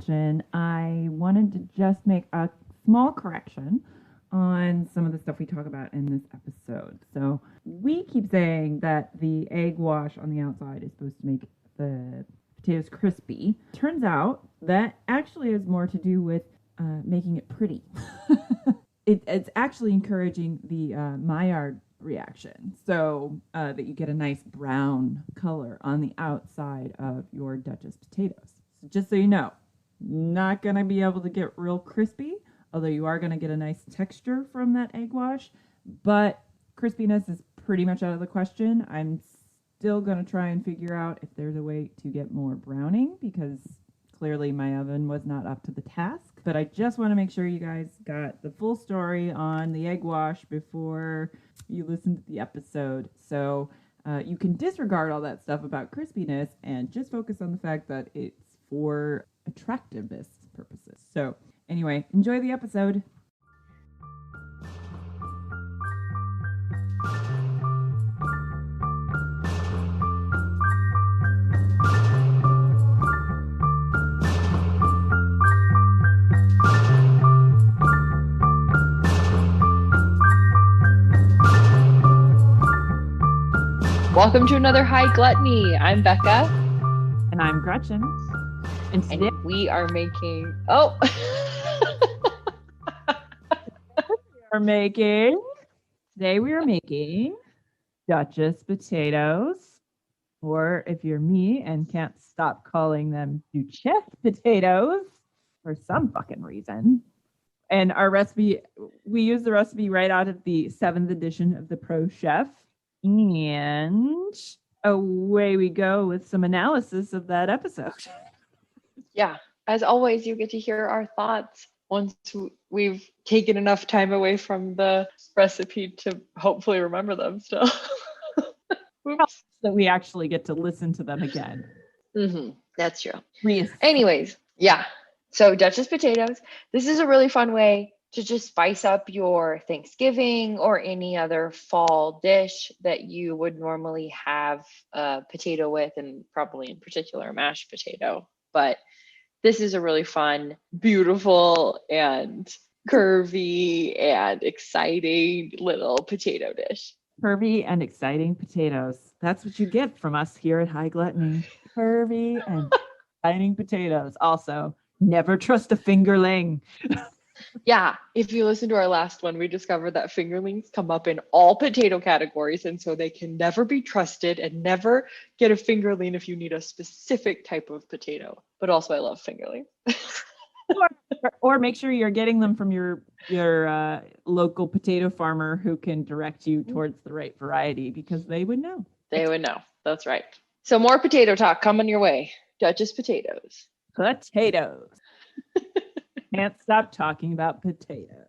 Gretchen. I wanted to just make a small correction on some of the stuff we talk about in this episode. So we keep saying that the egg wash on the outside is supposed to make the potatoes crispy. Turns out that actually has more to do with making it pretty. It's actually encouraging the Maillard reaction, so that you get a nice brown color on the outside of your Duchess potatoes. So just so you know, not going to be able to get real crispy, although you are going to get a nice texture from that egg wash, but crispiness is pretty much out of the question. I'm still going to try and figure out if there's a way to get more browning, because clearly my oven was not up to the task. But I just want to make sure you guys got the full story on the egg wash before you listen to the episode. So you can disregard all that stuff about crispiness and just focus on the fact that it's for attractiveness purposes. So anyway, enjoy the episode. Welcome to another High Gluttony. I'm Becca. And I'm Gretchen. And today we are making... Today we are making Duchess potatoes. Or if you're me and can't stop calling them Duchess potatoes for some fucking reason. And our recipe, we use the recipe right out of the 7th edition of the Pro Chef. And away we go with some analysis of that episode. Yeah, as always, you get to hear our thoughts once we've taken enough time away from the recipe to hopefully remember them still. Oops. That we actually get to listen to them again. Mm-hmm. That's true. Yes. Anyways, yeah. So Duchess potatoes. This is a really fun way to just spice up your Thanksgiving or any other fall dish that you would normally have a potato with, and probably in particular a mashed potato. But this is a really fun, beautiful, and curvy and exciting little potato dish. Curvy and exciting potatoes. That's what you get from us here at High Gluttony. Curvy and exciting potatoes. Also, never trust a fingerling. Yeah, if you listen to our last one, we discovered that fingerlings come up in all potato categories, and so they can never be trusted, and never get a fingerling if you need a specific type of potato. But also, I love fingerlings. or make sure you're getting them from your local potato farmer who can direct you towards the right variety, because they would know. They would know. That's right. So more potato talk coming your way. Duchess potatoes. Potatoes. Can't stop talking about potatoes.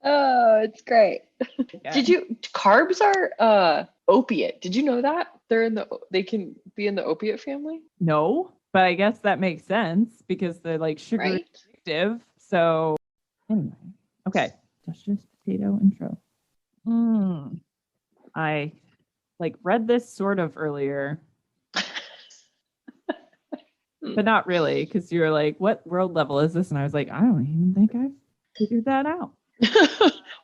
Oh, it's great. Okay. Carbs are opiate. Did you know that? They can be in the opiate family? No, but I guess that makes sense because they're like sugar addictive. So anyway, okay. Duchess potato intro. I read this sort of earlier. But not really, because you're like, what world level is this? And I was like, I don't even think I've figured that out.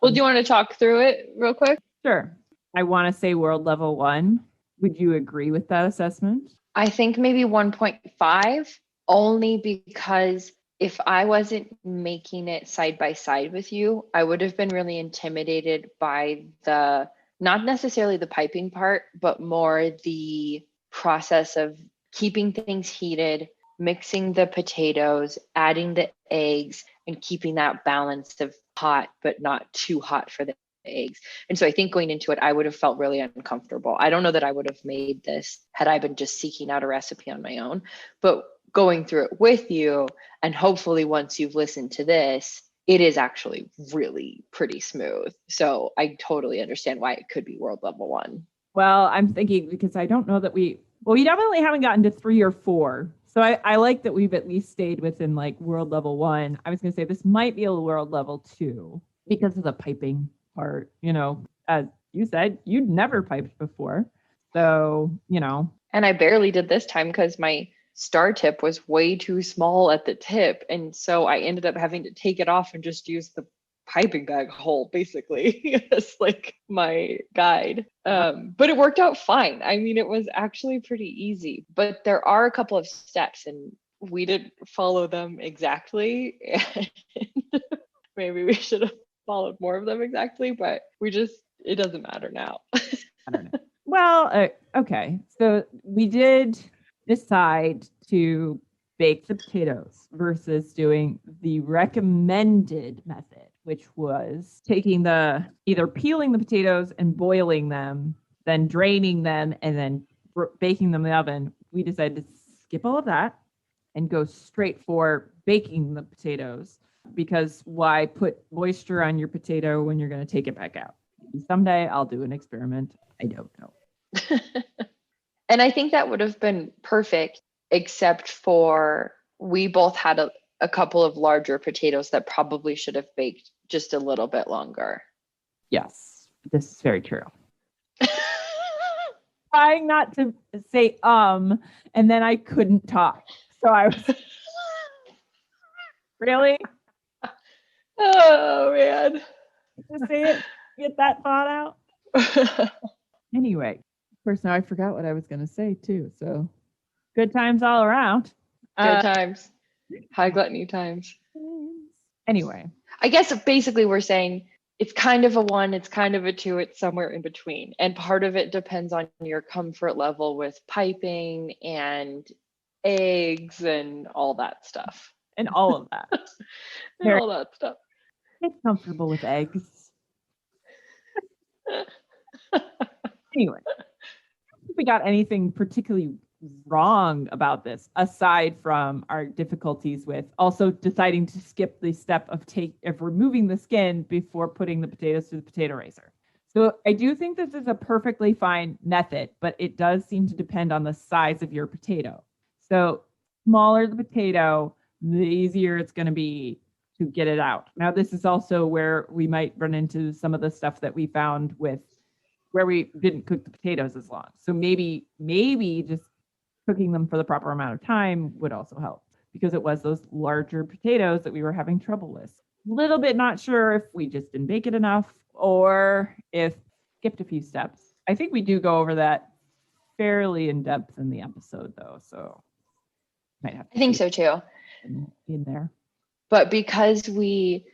Well, do you want to talk through it real quick? Sure. I want to say world level 1. Would you agree with that assessment? I think maybe 1.5, only because if I wasn't making it side by side with you, I would have been really intimidated by not necessarily the piping part, but more the process of keeping things heated, mixing the potatoes, adding the eggs, and keeping that balance of hot, but not too hot for the eggs. And so I think going into it, I would have felt really uncomfortable. I don't know that I would have made this had I been just seeking out a recipe on my own, but going through it with you, and hopefully once you've listened to this, it is actually really pretty smooth. So I totally understand why it could be world level 1. Well, I'm thinking, because I don't know that we definitely haven't gotten to 3 or 4. So I like that we've at least stayed within world level 1. I was going to say this might be a world level 2 because of the piping part. As you said, you'd never piped before. So, And I barely did this time because my star tip was way too small at the tip. And so I ended up having to take it off and just use the piping bag hole basically as like my guide. But it worked out fine. I mean, it was actually pretty easy, but there are a couple of steps and we didn't follow them exactly. And maybe we should have followed more of them exactly, but it doesn't matter now. I don't know. Well, okay. So we did decide to bake the potatoes versus doing the recommended method, which was taking either peeling the potatoes and boiling them, then draining them, and then baking them in the oven. We decided to skip all of that and go straight for baking the potatoes, because why put moisture on your potato when you're going to take it back out? Someday I'll do an experiment. I don't know. And I think that would have been perfect, except for we both had a couple of larger potatoes that probably should have baked just a little bit longer. Yes, this is very true. Trying not to say and then I couldn't talk. So I was really? Oh man. To say it, get that thought out. Anyway, of course, now I forgot what I was going to say too. So good times all around. Good times. High gluttony times. Anyway. I guess basically we're saying it's kind of a 1, it's kind of a 2, it's somewhere in between. And part of it depends on your comfort level with piping and eggs and all that stuff. And all of that. And all that stuff. Get comfortable with eggs. Anyway, I don't think we got anything particularly wrong about this, aside from our difficulties with also deciding to skip the step of removing the skin before putting the potatoes through the potato racer. So I do think this is a perfectly fine method, but it does seem to depend on the size of your potato. So smaller the potato, the easier it's going to be to get it out. Now, this is also where we might run into some of the stuff that we found with where we didn't cook the potatoes as long. So maybe just cooking them for the proper amount of time would also help, because it was those larger potatoes that we were having trouble with. A little bit not sure if we just didn't bake it enough or if skipped a few steps. I think we do go over that fairly in depth in the episode though, so might have to I think so too. in there. But because we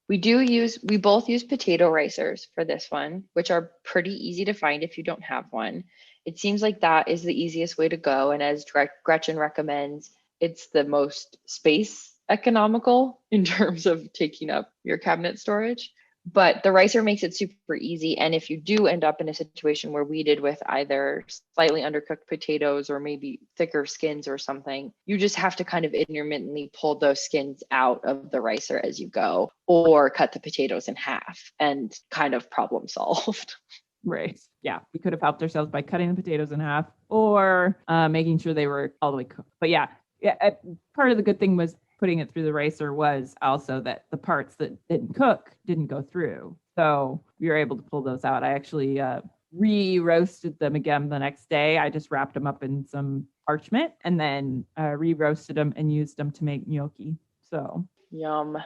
both use potato racers for this one, which are pretty easy to find if you don't have one. It seems like that is the easiest way to go. And as Gretchen recommends, it's the most space economical in terms of taking up your cabinet storage. But the ricer makes it super easy. And if you do end up in a situation where we did with either slightly undercooked potatoes or maybe thicker skins or something, you just have to kind of intermittently pull those skins out of the ricer as you go, or cut the potatoes in half, and kind of problem solved. Right. Yeah. We could have helped ourselves by cutting the potatoes in half or making sure they were all the way cooked. But yeah, part of the good thing was putting it through the ricer was also that the parts that didn't cook didn't go through. So we were able to pull those out. I actually re-roasted them again the next day. I just wrapped them up in some parchment and then re-roasted them and used them to make gnocchi. So yum.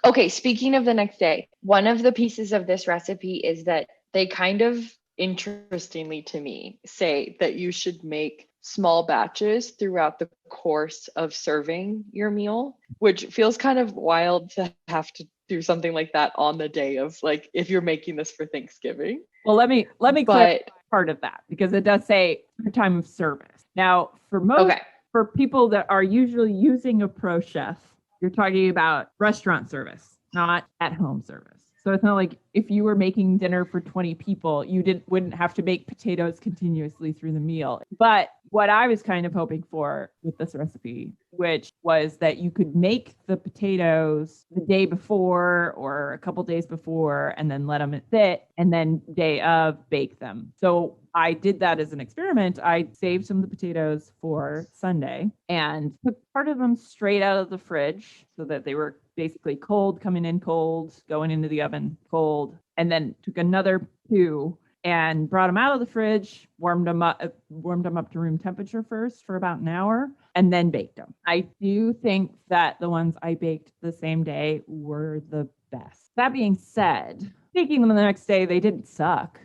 Okay, speaking of the next day, one of the pieces of this recipe is that they kind of, interestingly to me, say that you should make small batches throughout the course of serving your meal, which feels kind of wild to have to do something like that on the day of, like, if you're making this for Thanksgiving. Well, let me clarify part of that, because it does say for time of service. Now, for people that are usually using a pro chef, you're talking about restaurant service, not at home service. So it's not like if you were making dinner for 20 people, you wouldn't have to make potatoes continuously through the meal. But what I was kind of hoping for with this recipe, which was that you could make the potatoes the day before or a couple days before and then let them sit, and then day of bake them. So I did that as an experiment. I saved some of the potatoes for Sunday and took part of them straight out of the fridge so that they were basically cold, coming in cold, going into the oven cold, and then took another 2 and brought them out of the fridge, warmed them up to room temperature first for about an hour, and then baked them. I do think that the ones I baked the same day were the best. That being said, baking them the next day, they didn't suck.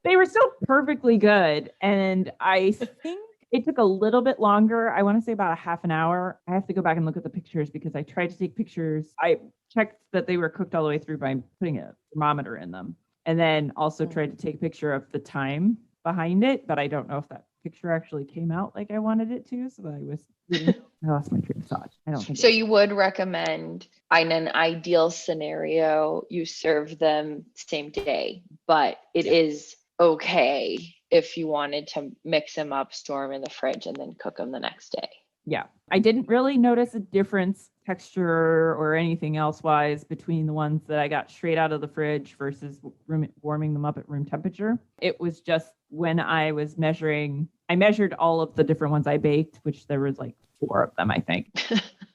They were still perfectly good. And I think it took a little bit longer. I want to say about a half an hour. I have to go back and look at the pictures because I tried to take pictures. I checked that they were cooked all the way through by putting a thermometer in them. And then also tried to take a picture of the time behind it. But I don't know if that picture actually came out like I wanted it to. So I lost my train of thought. I don't think so. You would recommend, in an ideal scenario, you serve them same day, but it is okay if you wanted to mix them up, store them in the fridge, and then cook them the next day. Yeah. I didn't really notice a difference texture or anything else wise between the ones that I got straight out of the fridge versus warming them up at room temperature. It was just when I was measuring, I measured all of the different ones I baked, which there was like 4 of them, I think.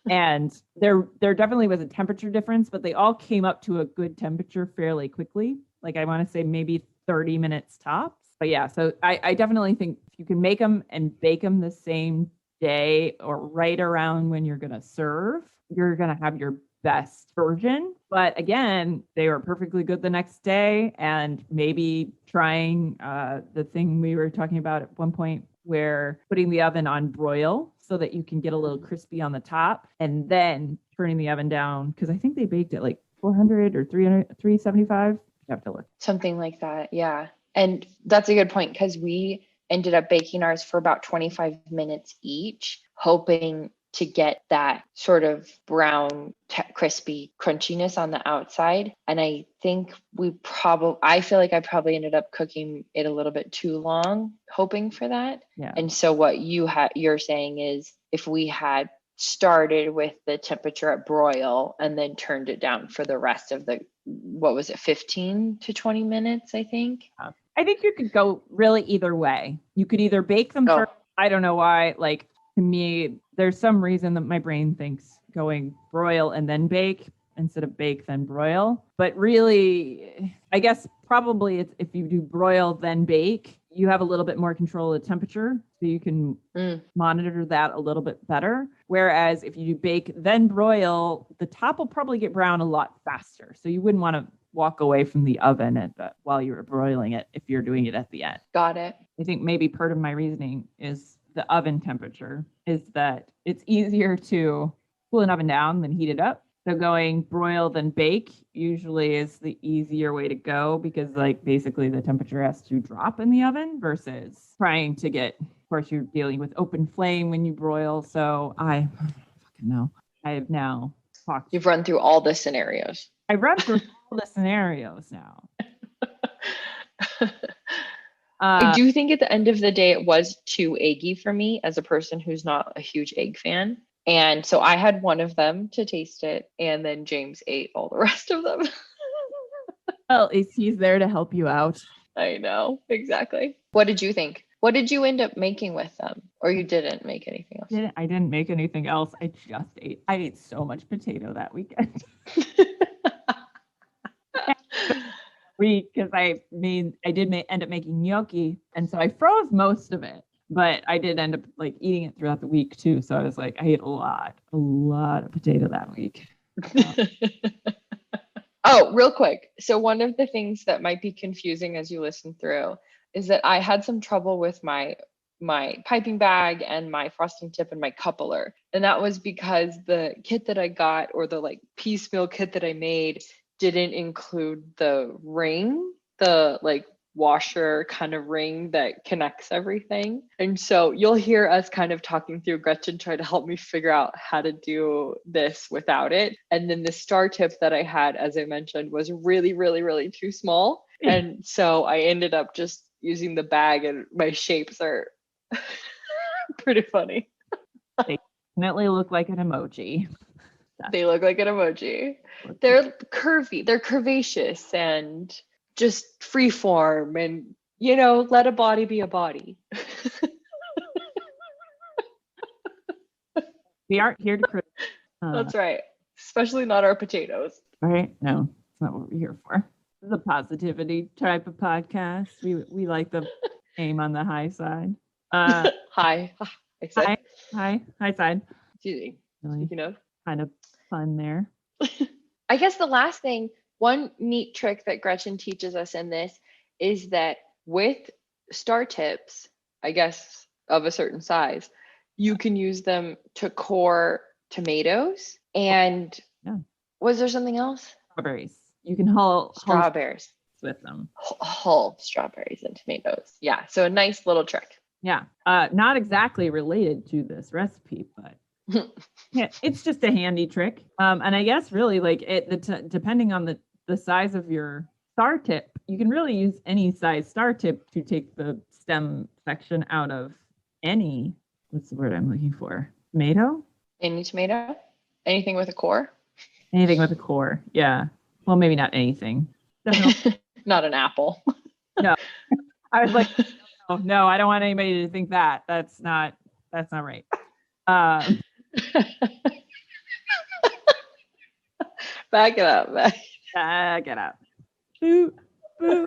And there definitely was a temperature difference, but they all came up to a good temperature fairly quickly. Like I want to say maybe 30 minutes tops. But yeah, so I definitely think if you can make them and bake them the same day or right around when you're going to serve, you're going to have your best version. But again, they were perfectly good the next day. And maybe trying the thing we were talking about at one point where putting the oven on broil so that you can get a little crispy on the top and then turning the oven down. Because I think they baked at like 400 or 300, 375. You have to look. Something like that. Yeah. And that's a good point because we ended up baking ours for about 25 minutes each, hoping to get that sort of brown, crispy crunchiness on the outside. And I think I feel like I probably ended up cooking it a little bit too long, hoping for that. Yeah. And so what you're saying is if we had started with the temperature at broil and then turned it down for the rest of 15 to 20 minutes, I think. I think you could go really either way. You could either bake them first. I don't know why. Like to me, there's some reason that my brain thinks going broil and then bake instead of bake then broil. But really, I guess probably it's if you do broil then bake, you have a little bit more control of the temperature, so you can monitor that a little bit better. Whereas if you do bake then broil, the top will probably get brown a lot faster. So you wouldn't want to walk away from the oven while you were broiling it if you're doing it at the end. Got it. I think maybe part of my reasoning is the oven temperature is that it's easier to cool an oven down than heat it up. So going broil then bake usually is the easier way to go because like basically the temperature has to drop in the oven versus trying to get, of course you're dealing with open flame when you broil. So I fucking know. I have now talked. You've run through all the scenarios. I've run through all the scenarios now. I do think at the end of the day, it was too eggy for me as a person who's not a huge egg fan. And so I had one of them to taste it, and then James ate all the rest of them. Well, he's there to help you out. I know, exactly. What did you think? What did you end up making with them? Or you didn't make anything else? I didn't make anything else. I ate so much potato that weekend. Because I did end up making gnocchi, and so I froze most of it. But I did end up like eating it throughout the week too. So I was like, I ate a lot of potato that week. Oh, real quick. So one of the things that might be confusing as you listen through is that I had some trouble with my piping bag and my frosting tip and my coupler. And that was because the kit that I got, or the like piecemeal kit that I made, didn't include the ring, the like washer kind of ring that connects everything. And so you'll hear us kind of talking through, Gretchen try to help me figure out how to do this without it. And then the star tip that I had, as I mentioned, was really, really, really too small. And so I ended up just using the bag, and my shapes are pretty funny. They definitely look like an emoji. They look like an emoji. They're curvy, they're curvaceous and just freeform, and let a body be a body. We aren't here to criticize. That's right. Especially not our potatoes. Right? No, that's not what we're here for. This is a positivity type of podcast. We like the aim on the high side. Hi. I said. Hi, side. Really, Really speaking of. kind of fun there. I guess the last thing, one neat trick that Gretchen teaches us in this is that with star tips, I guess of a certain size, you can use them to core tomatoes. And Yeah. was there something else? Strawberries. You can hull Strawberries. with them. Hull strawberries and tomatoes. Yeah. So a nice little trick. Yeah. Not exactly related to this recipe, but yeah, it's just a handy trick. And I guess really like depending on the size of your star tip, you can really use any size star tip to take the stem section out of any, what's the word I'm looking for? Tomato? Any tomato? Anything with a core? Anything with a core. Yeah. Well, maybe not anything. Not an apple. No. I was like, no, I don't want anybody to think that. That's not right. Back it up. Back it up. Boo, boo.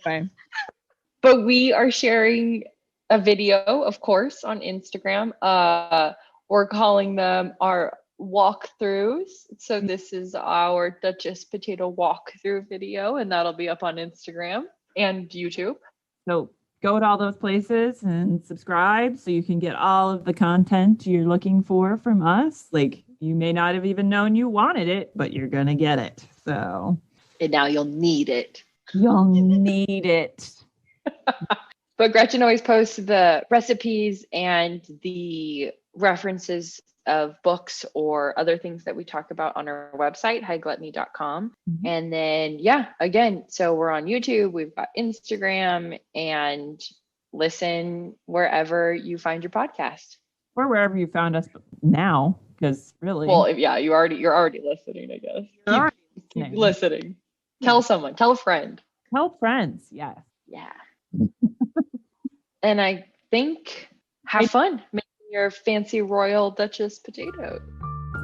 Anyway. But we are sharing a video, of course, on Instagram. We're calling them our walkthroughs. So this is our Duchess potato walkthrough video, and that'll be up on Instagram and YouTube. So go to all those places and subscribe so you can get all of the content you're looking for from us. Like you may not have even known you wanted it, but you're going to get it. So. And now you'll need it. You'll need it. But Gretchen always posts the recipes and the references of books or other things that we talk about on our website, hightogluttony.com. Mm-hmm. And then, yeah, again, so we're on YouTube, we've got Instagram, and listen wherever you find your podcast. Or wherever you found us now, because really. Well, yeah, you're already listening, I guess. Keep listening. Tell someone, tell a friend. Tell friends, yes. Yeah. And I think have fun making your fancy royal Duchess potato.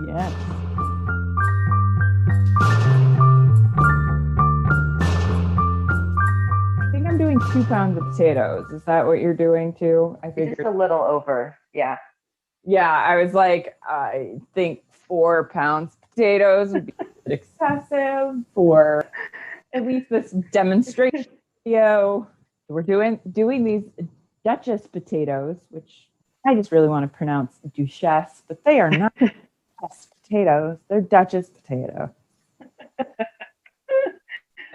Yes. I think I'm doing 2 pounds of potatoes. Is that what you're doing too? I figured just a little over. Yeah. Yeah, I was like, I think 4 pounds potatoes would be excessive for at least this demonstration video. We're doing these Duchess potatoes, which I just really want to pronounce Duchess, but they are not Duchess potatoes. They're Duchess potatoes.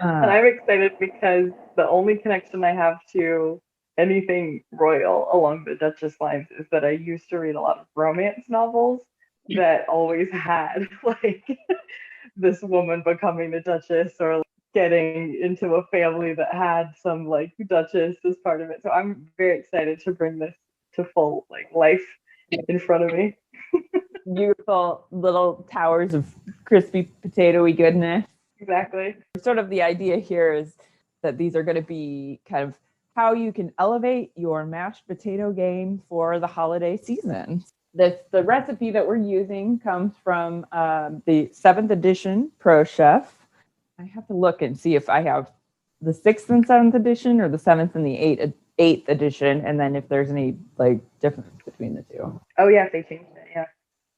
And I'm excited because the only connection I have to anything royal along the Duchess lines is that I used to read a lot of romance novels that always had like this woman becoming a Duchess or getting into a family that had some like Duchess as part of it. So I'm very excited to bring this to full like life in front of me. Beautiful little towers of crispy potatoey goodness. Exactly. Sort of the idea here is that these are going to be kind of how you can elevate your mashed potato game for the holiday season. The recipe that we're using comes from the 7th edition Pro Chef. I have to look and see if I have the 6th and 7th edition or the 7th and the 8th edition, and then if there's any like difference between the two. Oh yeah, they changed it, yeah.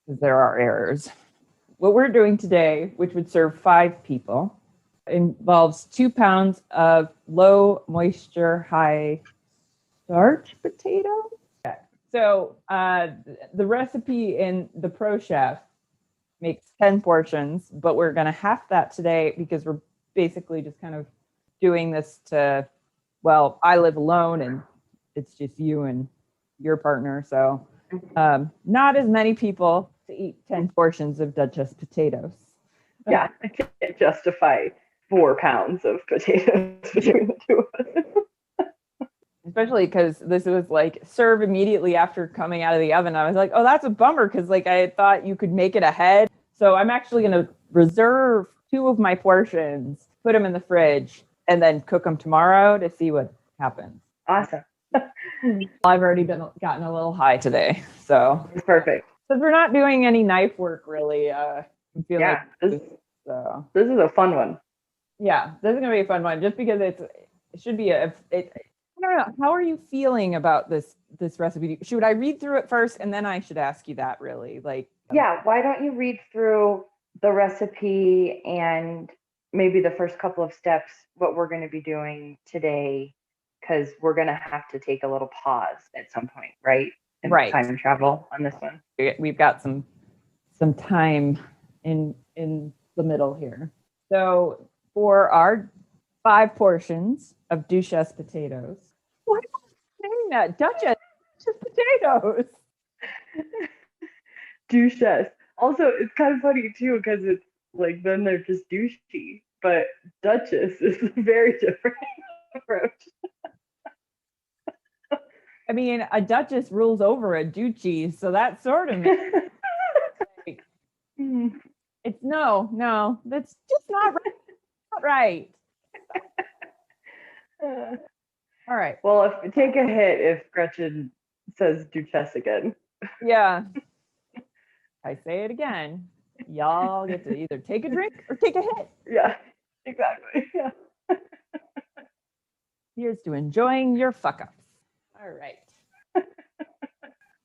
Because there are errors. What we're doing today, which would serve 5 people, involves 2 pounds of low moisture, high starch potato. Okay. So the recipe in the Pro Chef makes 10 portions, but we're going to half that today because we're basically just kind of doing this to, well, I live alone and it's just you and your partner. So not as many people to eat 10 portions of Duchess potatoes. Yeah, I can't justify 4 pounds of potatoes between the two of us. Especially because this was like serve immediately after coming out of the oven. I was like, oh, that's a bummer because like I thought you could make it ahead. So I'm actually going to reserve 2 of my portions, put them in the fridge, and then cook them tomorrow to see what happens. Awesome. I've already gotten a little high today. So It's perfect. Since we're not doing any knife work really, I feel Yeah, like this is a fun one. Yeah, this is gonna be a fun one just because it should be don't know. How are you feeling about this recipe? Should I read through it first and then I should ask you that really? Yeah, why don't you read through the recipe and maybe the first couple of steps, what we're going to be doing today, because we're going to have to take a little pause at some point, right? And Right. time travel on this one. We've got some time in the middle here. So for our 5 portions of Duchess potatoes, why am I saying that? Duchess potatoes. Duchess. Also, it's kind of funny too because it's like then they're just douchey, but Duchess is a very different approach. I mean, a duchess rules over a duchy, so that sort of makes it's no, that's just not right. Not right. All right. Well, take a hit if Gretchen says Duchess again. Yeah. I say it again. Y'all get to either take a drink or take a hit. Yeah, exactly. Yeah. Here's to enjoying your fuck ups. All right.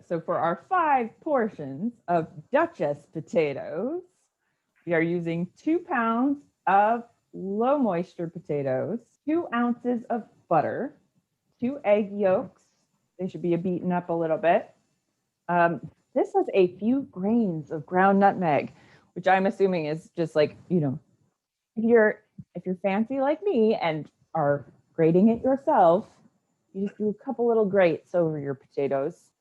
So for our 5 portions of Duchess potatoes, we are using 2 pounds of low moisture potatoes, 2 ounces of butter, 2 egg yolks. They should be beaten up a little bit. This has a few grains of ground nutmeg, which I'm assuming is just like, if you're fancy like me and are grating it yourself, you just do a couple little grates over your potatoes.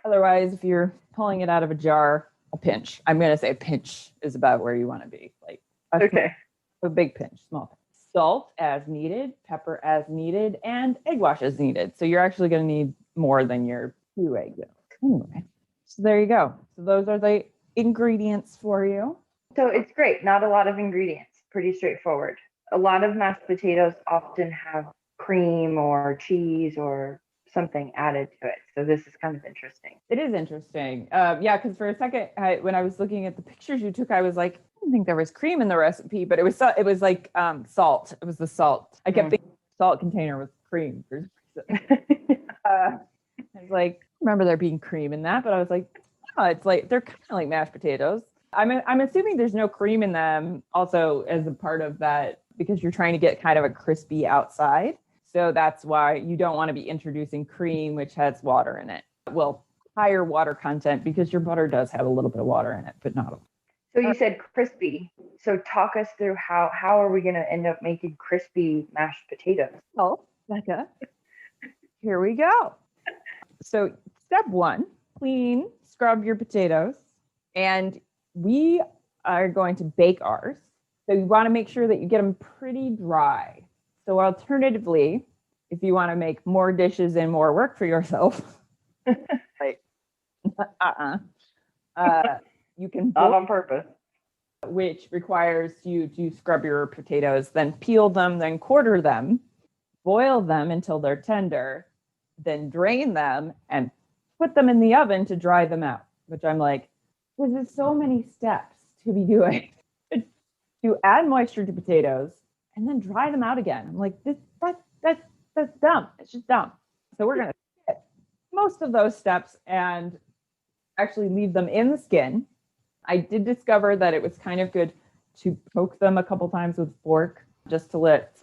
Otherwise, if you're pulling it out of a jar, a pinch. I'm going to say a pinch is about where you want to be. Like a big pinch, small pinch. Salt as needed, pepper as needed, and egg wash as needed. So you're actually going to need more than your 2 egg yolks. Anyway, so there you go. So those are the ingredients for you. So it's great. Not a lot of ingredients. Pretty straightforward. A lot of mashed potatoes often have cream or cheese or something added to it. So this is kind of interesting. It is interesting. Yeah, because for a second, when I was looking at the pictures you took, I was like, I didn't think there was cream in the recipe, but it was like salt. It was the salt. I kept thinking the salt container was cream. I was like, I remember there being cream in that, but I was like, oh, it's like they're kind of like mashed potatoes. I'm assuming there's no cream in them also as a part of that because you're trying to get kind of a crispy outside. So that's why you don't want to be introducing cream, which has water in it. Well, higher water content because your butter does have a little bit of water in it, but not a lot. So you said crispy. So talk us through how are we going to end up making crispy mashed potatoes? Oh, Becca, here we go. So step 1, clean, scrub your potatoes, and we are going to bake ours. So you want to make sure that you get them pretty dry. So alternatively, if you want to make more dishes and more work for yourself, like, you can not on purpose, which requires you to scrub your potatoes, then peel them, then quarter them, boil them until they're tender, then drain them and put them in the oven to dry them out, which I'm like, this is so many steps to be doing to add moisture to potatoes and then dry them out again. I'm like, that's dumb. It's just dumb. So we're going to skip most of those steps and actually leave them in the skin. I did discover that it was kind of good to poke them a couple times with a fork just to let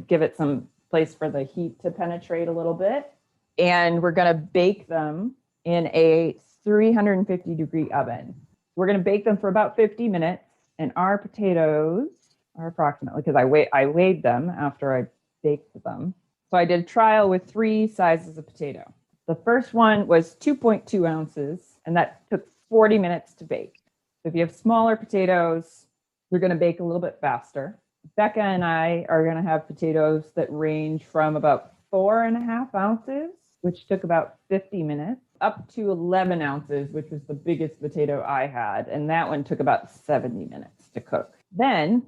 give it some place for the heat to penetrate a little bit. And we're going to bake them in a 350 degree oven. We're going to bake them for about 50 minutes. And our potatoes are approximately, because I weighed them after I baked them. So I did a trial with 3 sizes of potato. The first one was 2.2 ounces, and that took 40 minutes to bake. So if you have smaller potatoes, they're going to bake a little bit faster. Becca and I are going to have potatoes that range from about 4.5 ounces, which took about 50 minutes, up to 11 ounces, which was the biggest potato I had. And that one took about 70 minutes to cook. Then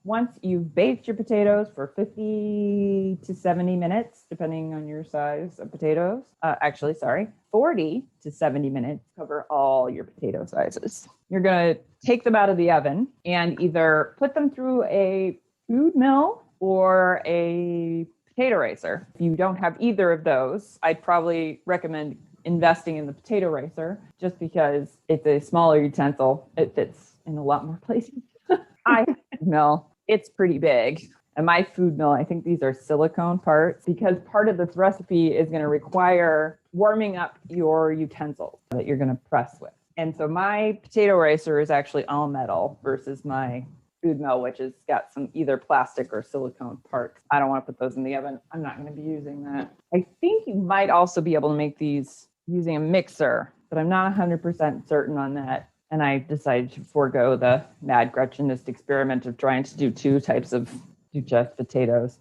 once you've baked your potatoes for 50 to 70 minutes, depending on your size of potatoes, 40 to 70 minutes, cover all your potato sizes. You're going to take them out of the oven and either put them through a food mill or a potato racer. If you don't have either of those, I'd probably recommend investing in the potato racer just because it's a smaller utensil. It fits in a lot more places. I mill, it's pretty big. And my food mill, I think these are silicone parts because part of this recipe is going to require warming up your utensils that you're going to press with. And so my potato racer is actually all metal versus my food mill, which has got some either plastic or silicone parts. I don't want to put those in the oven. I'm not going to be using that. I think you might also be able to make these using a mixer, but I'm not 100% certain on that. And I decided to forego the mad Gretchenist experiment of trying to do two types of Duchess potatoes.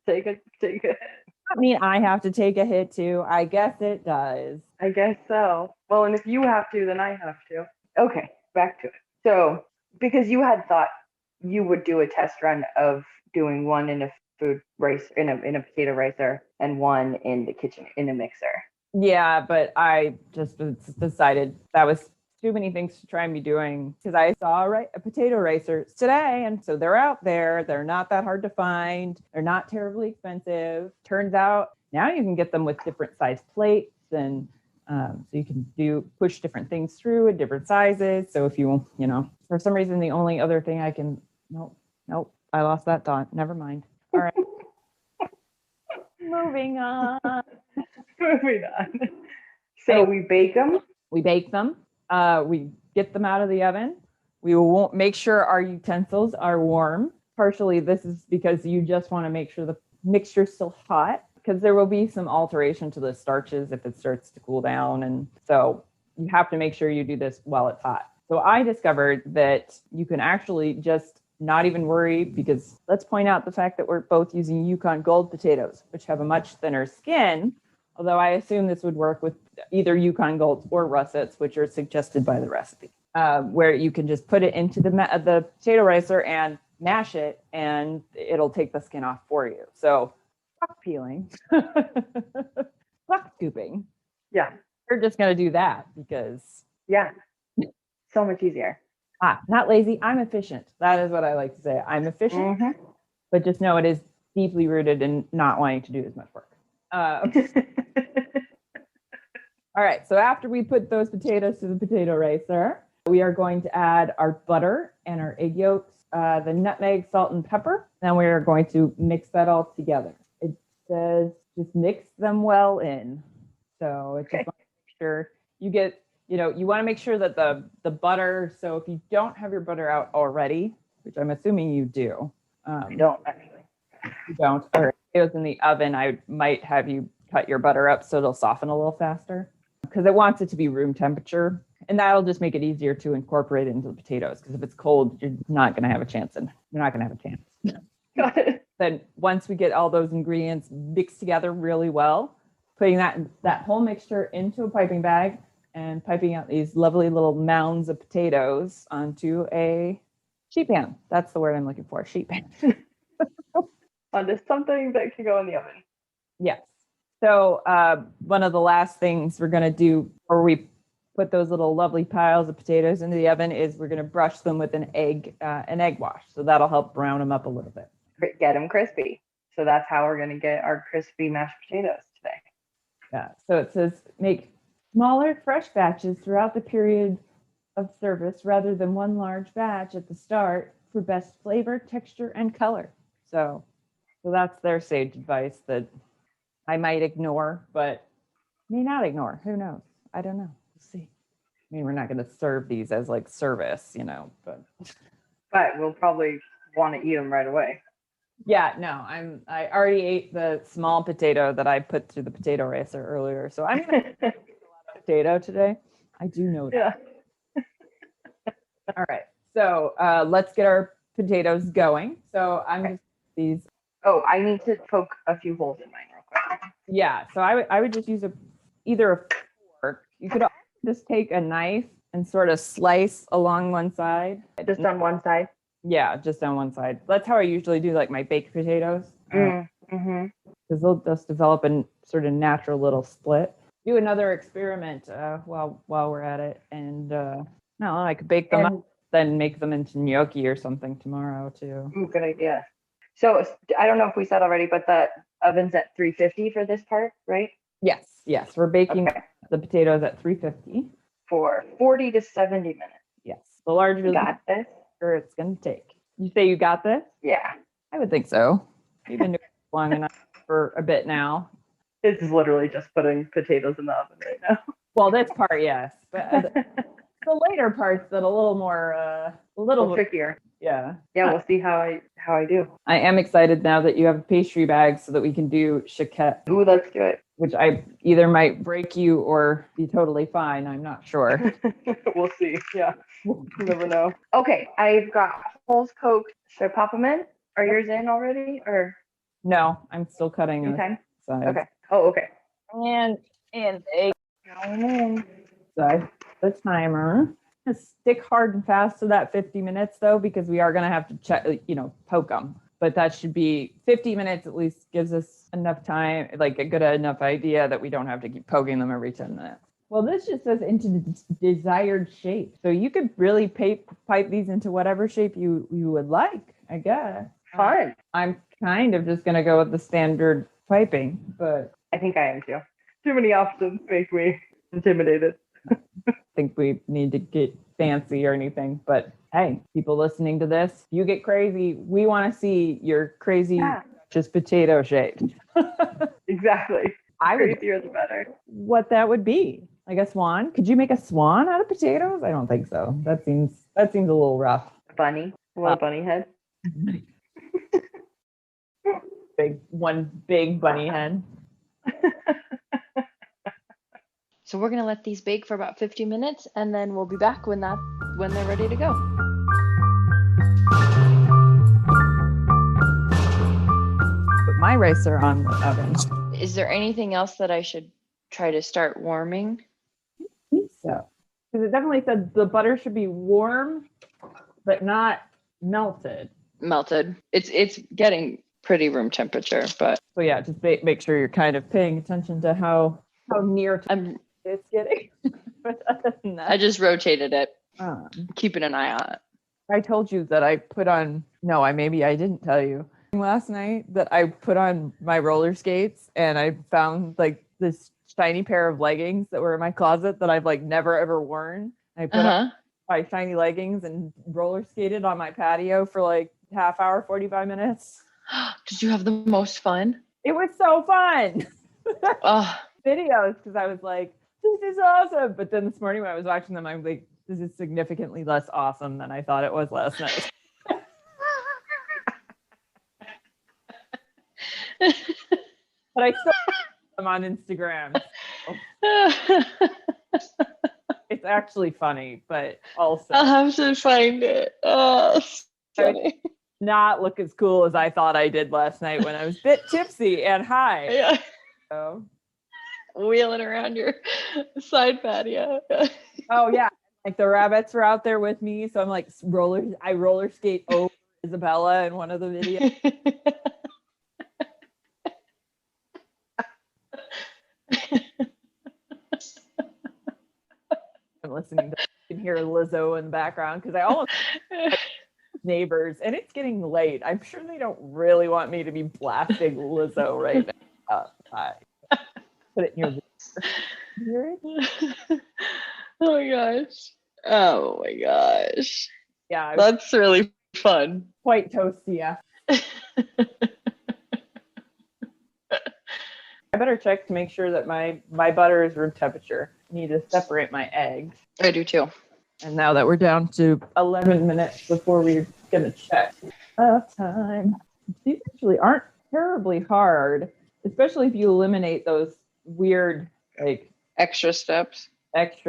Take it. I mean, I have to take a hit too. I guess it does. I guess so. Well, and if you have to, then I have to. Okay, back to it. So, because you had thought you would do a test run of doing one in a food rice in a potato ricer and one in the kitchen in a mixer. Yeah, but I just decided that was too many things to try and be doing because I saw a potato racers today. And so they're out there. They're not that hard to find. They're not terribly expensive. Turns out now you can get them with different size plates. And so you can push different things through at different sizes. So if you for some reason, the only other thing nope, I lost that thought. Never mind. All right. Moving on. Moving on. So we bake them. We bake them. We get them out of the oven. We will make sure our utensils are warm. Partially, this is because you just want to make sure the mixture's still hot because there will be some alteration to the starches if it starts to cool down. And so you have to make sure you do this while it's hot. So I discovered that you can actually just not even worry because let's point out the fact that we're both using Yukon Gold potatoes, which have a much thinner skin. Although I assume this would work with either Yukon Golds or russets, which are suggested by the recipe, where you can just put it into the potato ricer and mash it, and it'll take the skin off for you. So, fuck peeling, fuck scooping. Yeah, We're just gonna do that because so much easier. Not lazy. I'm efficient. That is what I like to say. I'm efficient, but just know it is deeply rooted in not wanting to do as much work. All right, so after we put those potatoes to the potato racer, we are going to add our butter and our egg yolks, the nutmeg, salt, and pepper. Then we are going to mix that all together. It says just mix them well in. So it's just make sure you get, you want to make sure that the butter, so if you don't have your butter out already, which I'm assuming you do. I don't actually. You don't. All right. It was in the oven. I might have you cut your butter up so it'll soften a little faster because it wants it to be room temperature. And that'll just make it easier to incorporate it into the potatoes because if it's cold, you're not going to have a chance. Got it. Then once we get all those ingredients mixed together really well, putting that whole mixture into a piping bag and piping out these lovely little mounds of potatoes onto a sheet pan. That's the word I'm looking for, sheet pan. Onto something that can go in the oven. Yes. So one of the last things we're going to do before we put those little lovely piles of potatoes into the oven is we're going to brush them with an egg wash. So that'll help brown them up a little bit. Get them crispy. So that's how we're going to get our crispy mashed potatoes today. Yeah. So it says make smaller fresh batches throughout the period of service rather than one large batch at the start for best flavor, texture, and color. So that's their sage advice that I might ignore, but may not ignore. Who knows? I don't know. We'll see. I mean, we're not going to serve these as like service, but we'll probably want to eat them right away. Yeah, no, I already ate the small potato that I put through the potato racer earlier, so I'm going to eat a lot of potato today. I do know that. Yeah. All right, so let's get our potatoes going. So I'm just these. Oh, I need to poke a few holes in mine real quick. Yeah, so I would just use either a fork. You could also just take a knife and sort of slice along one side. Just on one side? Yeah, just on one side. That's how I usually do like my baked potatoes. Because they'll just develop a sort of natural little split. Do another experiment while we're at it. And I could bake them up, then make them into gnocchi or something tomorrow too. Good idea. So I don't know if we said already, but the oven's at 350 for this part, right? Yes. We're baking the potatoes at 350 for 40 to 70 minutes. Yes. The larger the Got this? longer it's going to take. You say you got this? Yeah. I would think so. You've been doing it long enough for a bit now. It's literally just putting potatoes in the oven right now. Well, this part, yes. But the later parts that a little more, a little trickier. Yeah. Yeah, we'll see how I do. I am excited now that you have a pastry bag so that we can do chiquette. Ooh, let's do it. Which I either might break you or be totally fine. I'm not sure. We'll see. Yeah. You never know. Okay, I've got whole Coke. Should I pop them in? Are yours in already? Or no, I'm still cutting the sides. Okay. Oh, okay. And they Going in. side the timer. Stick hard and fast to that 50 minutes though, because we are going to have to check, poke them. But that should be 50 minutes at least, gives us enough time, like a good enough idea that we don't have to keep poking them every 10 minutes. Well, this just says into the desired shape. So you could really pipe these into whatever shape you would like, I guess. Fun. I'm kind of just going to go with the standard piping, but I think I am too. Too many options make me intimidated. I think we need to get fancy or anything. But hey, people listening to this, you get crazy. We want to see your crazy just potato shape. Exactly. I would. Crazier the better. What that would be. Like a swan. Could you make a swan out of potatoes? I don't think so. That seems a little rough. Bunny. One bunny head. One big bunny head. So we're gonna let these bake for about 50 minutes, and then we'll be back when they're ready to go. But my rice are on the oven. Is there anything else that I should try to start warming? I think so. Because it definitely said the butter should be warm, but not melted. Melted. It's getting pretty room temperature, but So yeah, just make sure you're kind of paying attention to how near to it's getting. But other than that, I just rotated it, um, keeping an eye on it. I told you that I put on. No, I didn't tell you last night that I put on my roller skates and I found like this shiny pair of leggings that were in my closet that I've like never ever worn. I put on my shiny leggings and roller skated on my patio for like half hour, 45 minutes. Did you have the most fun? It was so fun. Oh. Videos, because I was like, this is awesome. But then this morning when I was watching them, I'm like, this is significantly less awesome than I thought it was last night. But I still put them on Instagram. It's actually funny, but also I'll have to find it. Oh, funny. Not look as cool as I thought I did last night when I was a bit tipsy and high. Yeah. So. Wheeling around your side patio. Oh yeah, like the rabbits were out there with me, so I'm like I roller skate over Isabella in one of the videos. I'm listening to, you can hear Lizzo in the background because I almost neighbors, and it's getting late. I'm sure they don't really want me to be blasting Lizzo right now. Put it in your Oh my gosh. Oh my gosh. Yeah. That's really fun. Quite toasty, yeah. I better check to make sure that my butter is room temperature. I need to separate my eggs. I do too. And now that we're down to 11 minutes before we're going to check time. These actually aren't terribly hard, especially if you eliminate those weird, like extra steps that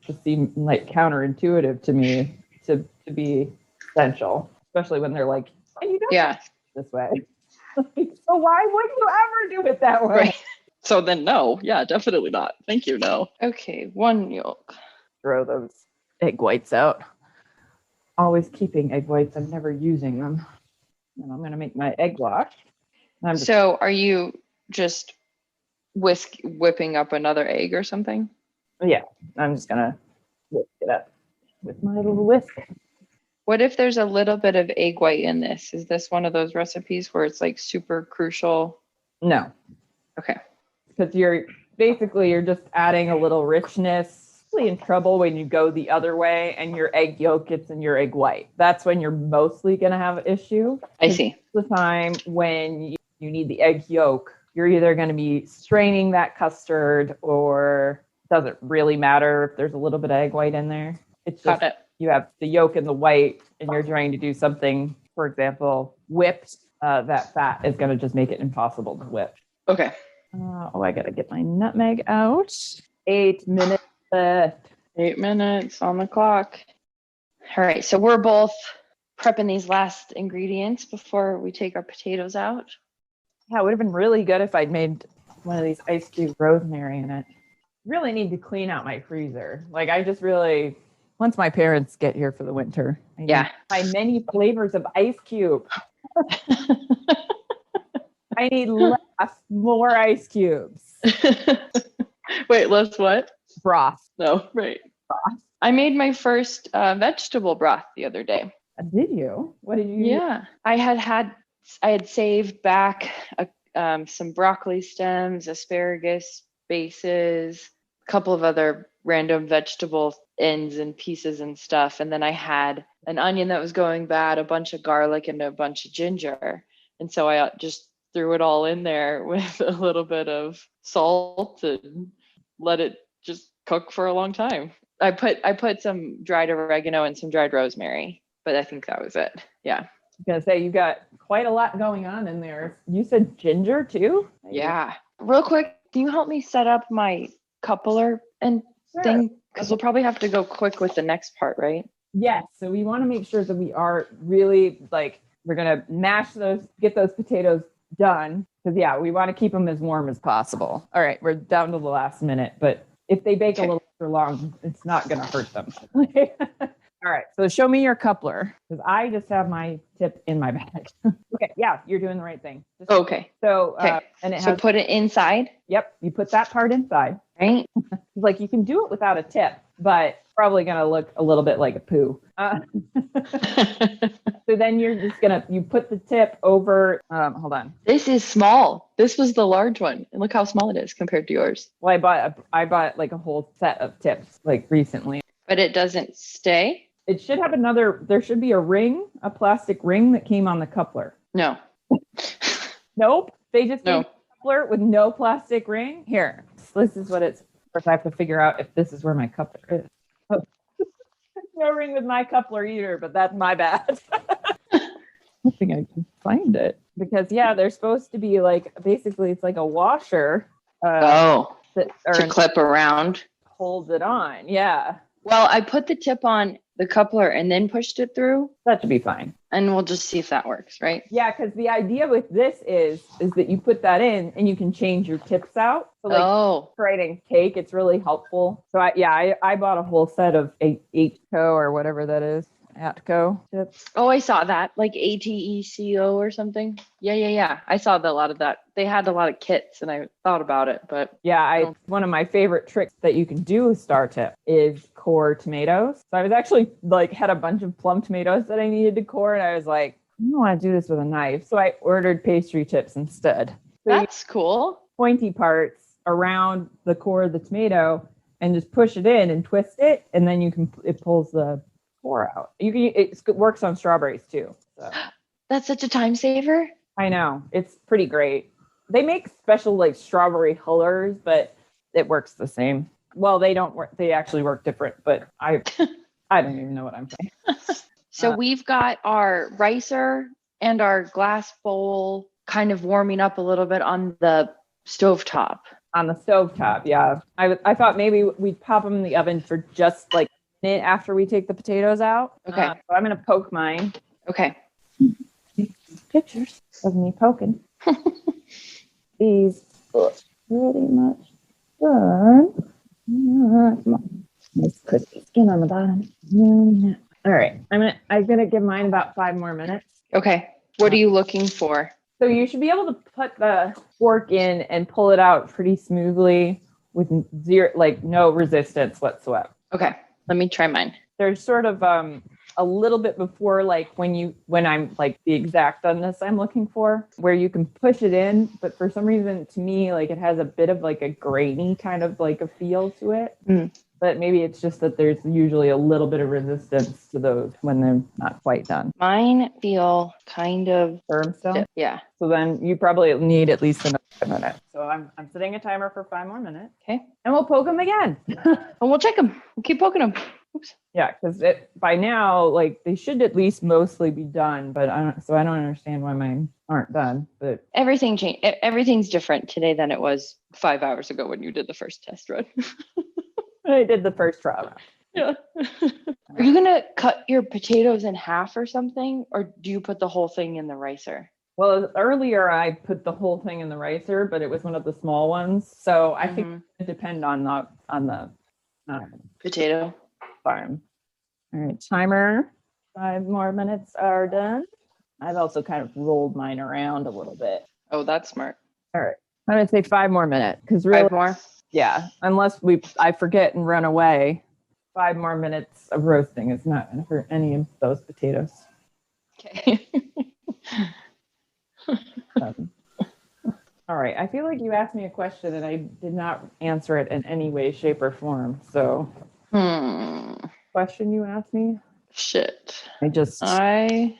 just seem like counterintuitive to me to be essential, especially when they're like, and you don't do this way. So why would you ever do it that way? Right. So then no, yeah, definitely not. Thank you, no. Okay, 1 yolk. Throw those egg whites out. Always keeping egg whites. I'm never using them. And I'm going to make my egg wash. So are you just whipping up another egg or something? Yeah, I'm just going to whisk it up with my little whisk. What if there's a little bit of egg white in this? Is this one of those recipes where it's like super crucial? No, Okay. because you're just adding a little richness. Really in trouble when you go the other way and your egg yolk gets in your egg white. That's when you're mostly going to have an issue. I see. The time when you need the egg yolk, you're either going to be straining that custard, or it doesn't really matter if there's a little bit of egg white in there. It's just you have the yolk and the white and you're trying to do something, for example, whipped. That fat is going to just make it impossible to whip. Okay. I got to get my nutmeg out. 8 minutes left. 8 minutes on the clock. All right. So we're both prepping these last ingredients before we take our potatoes out. Yeah, it would have been really good if I'd made one of these ice cube rosemary in it. Really need to clean out my freezer. Like I just really, once my parents get here for the winter, I need my many flavors of ice cube. I need more ice cubes. Wait, less what? Broth. No, right. Broth. I made my first vegetable broth the other day. Did you? What did you? Yeah, I had saved back some broccoli stems, asparagus bases, a couple of other random vegetable ends and pieces and stuff. And then I had an onion that was going bad, a bunch of garlic, and a bunch of ginger. And so I just threw it all in there with a little bit of salt and let it just cook for a long time. I put some dried oregano and some dried rosemary, but I think that was it. Yeah. I was gonna say you got quite a lot going on in there. You said ginger too? Yeah. Real quick, can you help me set up my coupler and thing? Because we'll probably have to go quick with the next part, right? Yes. So we want to make sure that we are really we're gonna get those potatoes done. Because we want to keep them as warm as possible. All right, we're down to the last minute, but if they bake a little extra long, it's not gonna hurt them. All right, so show me your coupler, because I just have my tip in my bag. Okay, yeah, you're doing the right thing. Okay. So, and it has, put it inside? Yep, you put that part inside. Right. Like you can do it without a tip, but probably going to look a little bit like a poo. So then you're just you put the tip over, hold on. This is small. This was the large one. And look how small it is compared to yours. Well, I bought like a whole set of tips like recently. But it doesn't stay? It should have there should be a plastic ring that came on the coupler. No. Nope. They just gave me a coupler with no plastic ring. Here, this is what it's, of course I have to figure out if this is where my coupler is. Oh. No ring with my coupler either, but that's my bad. I think I can find it. Because they're supposed to be basically it's like a washer. To clip around. Holds it on, yeah. Well, I put the tip on the coupler and then pushed it through. That should be fine. And we'll just see if that works, right? Yeah, because the idea with this is that you put that in and you can change your tips out. So writing cake, it's really helpful. So I bought a whole set of Atco or whatever that is. Atco tips. Oh, I saw that, like ATECO or something. Yeah. I saw a lot of that. They had a lot of kits, and I thought about it, but one of my favorite tricks that you can do with Star Tip is core tomatoes. So I was actually had a bunch of plum tomatoes that I needed to core, and I was like, I don't want to do this with a knife, so I ordered pastry tips instead. So that's cool. Pointy parts around the core of the tomato, and just push it in and twist it, and then it pulls the core out. It works on strawberries too. So. That's such a time saver. I know, it's pretty great. They make special strawberry hullers, but it works the same. Well, they don't work. They actually work different, but I don't even know what I'm saying. So we've got our ricer and our glass bowl kind of warming up a little bit on the stovetop. On the stovetop, yeah. I thought maybe we'd pop them in the oven for just a minute after we take the potatoes out. Okay. So I'm going to poke mine. Okay. Pictures of me poking. These look pretty much done. Come on. Nice crispy skin on the bottom. All right. I'm gonna give mine about 5 more minutes. Okay. What are you looking for? So you should be able to put the fork in and pull it out pretty smoothly with no resistance whatsoever. Okay. Let me try mine. There's sort of a little bit before, like when I'm like the exact doneness I'm looking for, where you can push it in, but for some reason to me, like it has a bit of like a grainy kind of like a feel to it. But maybe it's just that there's usually a little bit of resistance to those when they're not quite done. Mine feel kind of firm still. Yeah. So then you probably need at least another minute. So I'm setting a timer for 5 more minutes. Okay. And we'll poke them again. And we'll check them. We'll keep poking them. Oops. Yeah, because by now, like they should at least mostly be done, but I don't understand why mine aren't done. But everything changed. Everything's different today than it was 5 hours ago when you did the first test run. I did the first trial round. Yeah. Are you gonna cut your potatoes in half or something, or do you put the whole thing in the ricer? Well, earlier I put the whole thing in the ricer, but it was one of the small ones, so I think it depends on the potato farm. All right, timer. 5 more minutes are done. I've also kind of rolled mine around a little bit. Oh, that's smart. All right, I'm gonna say 5 more minutes because really, 5 more. Yeah, unless I forget and run away. 5 more minutes of roasting is not going to hurt any of those potatoes. Okay. All right. I feel like you asked me a question and I did not answer it in any way, shape, or form. So, question you asked me? Shit. Imagining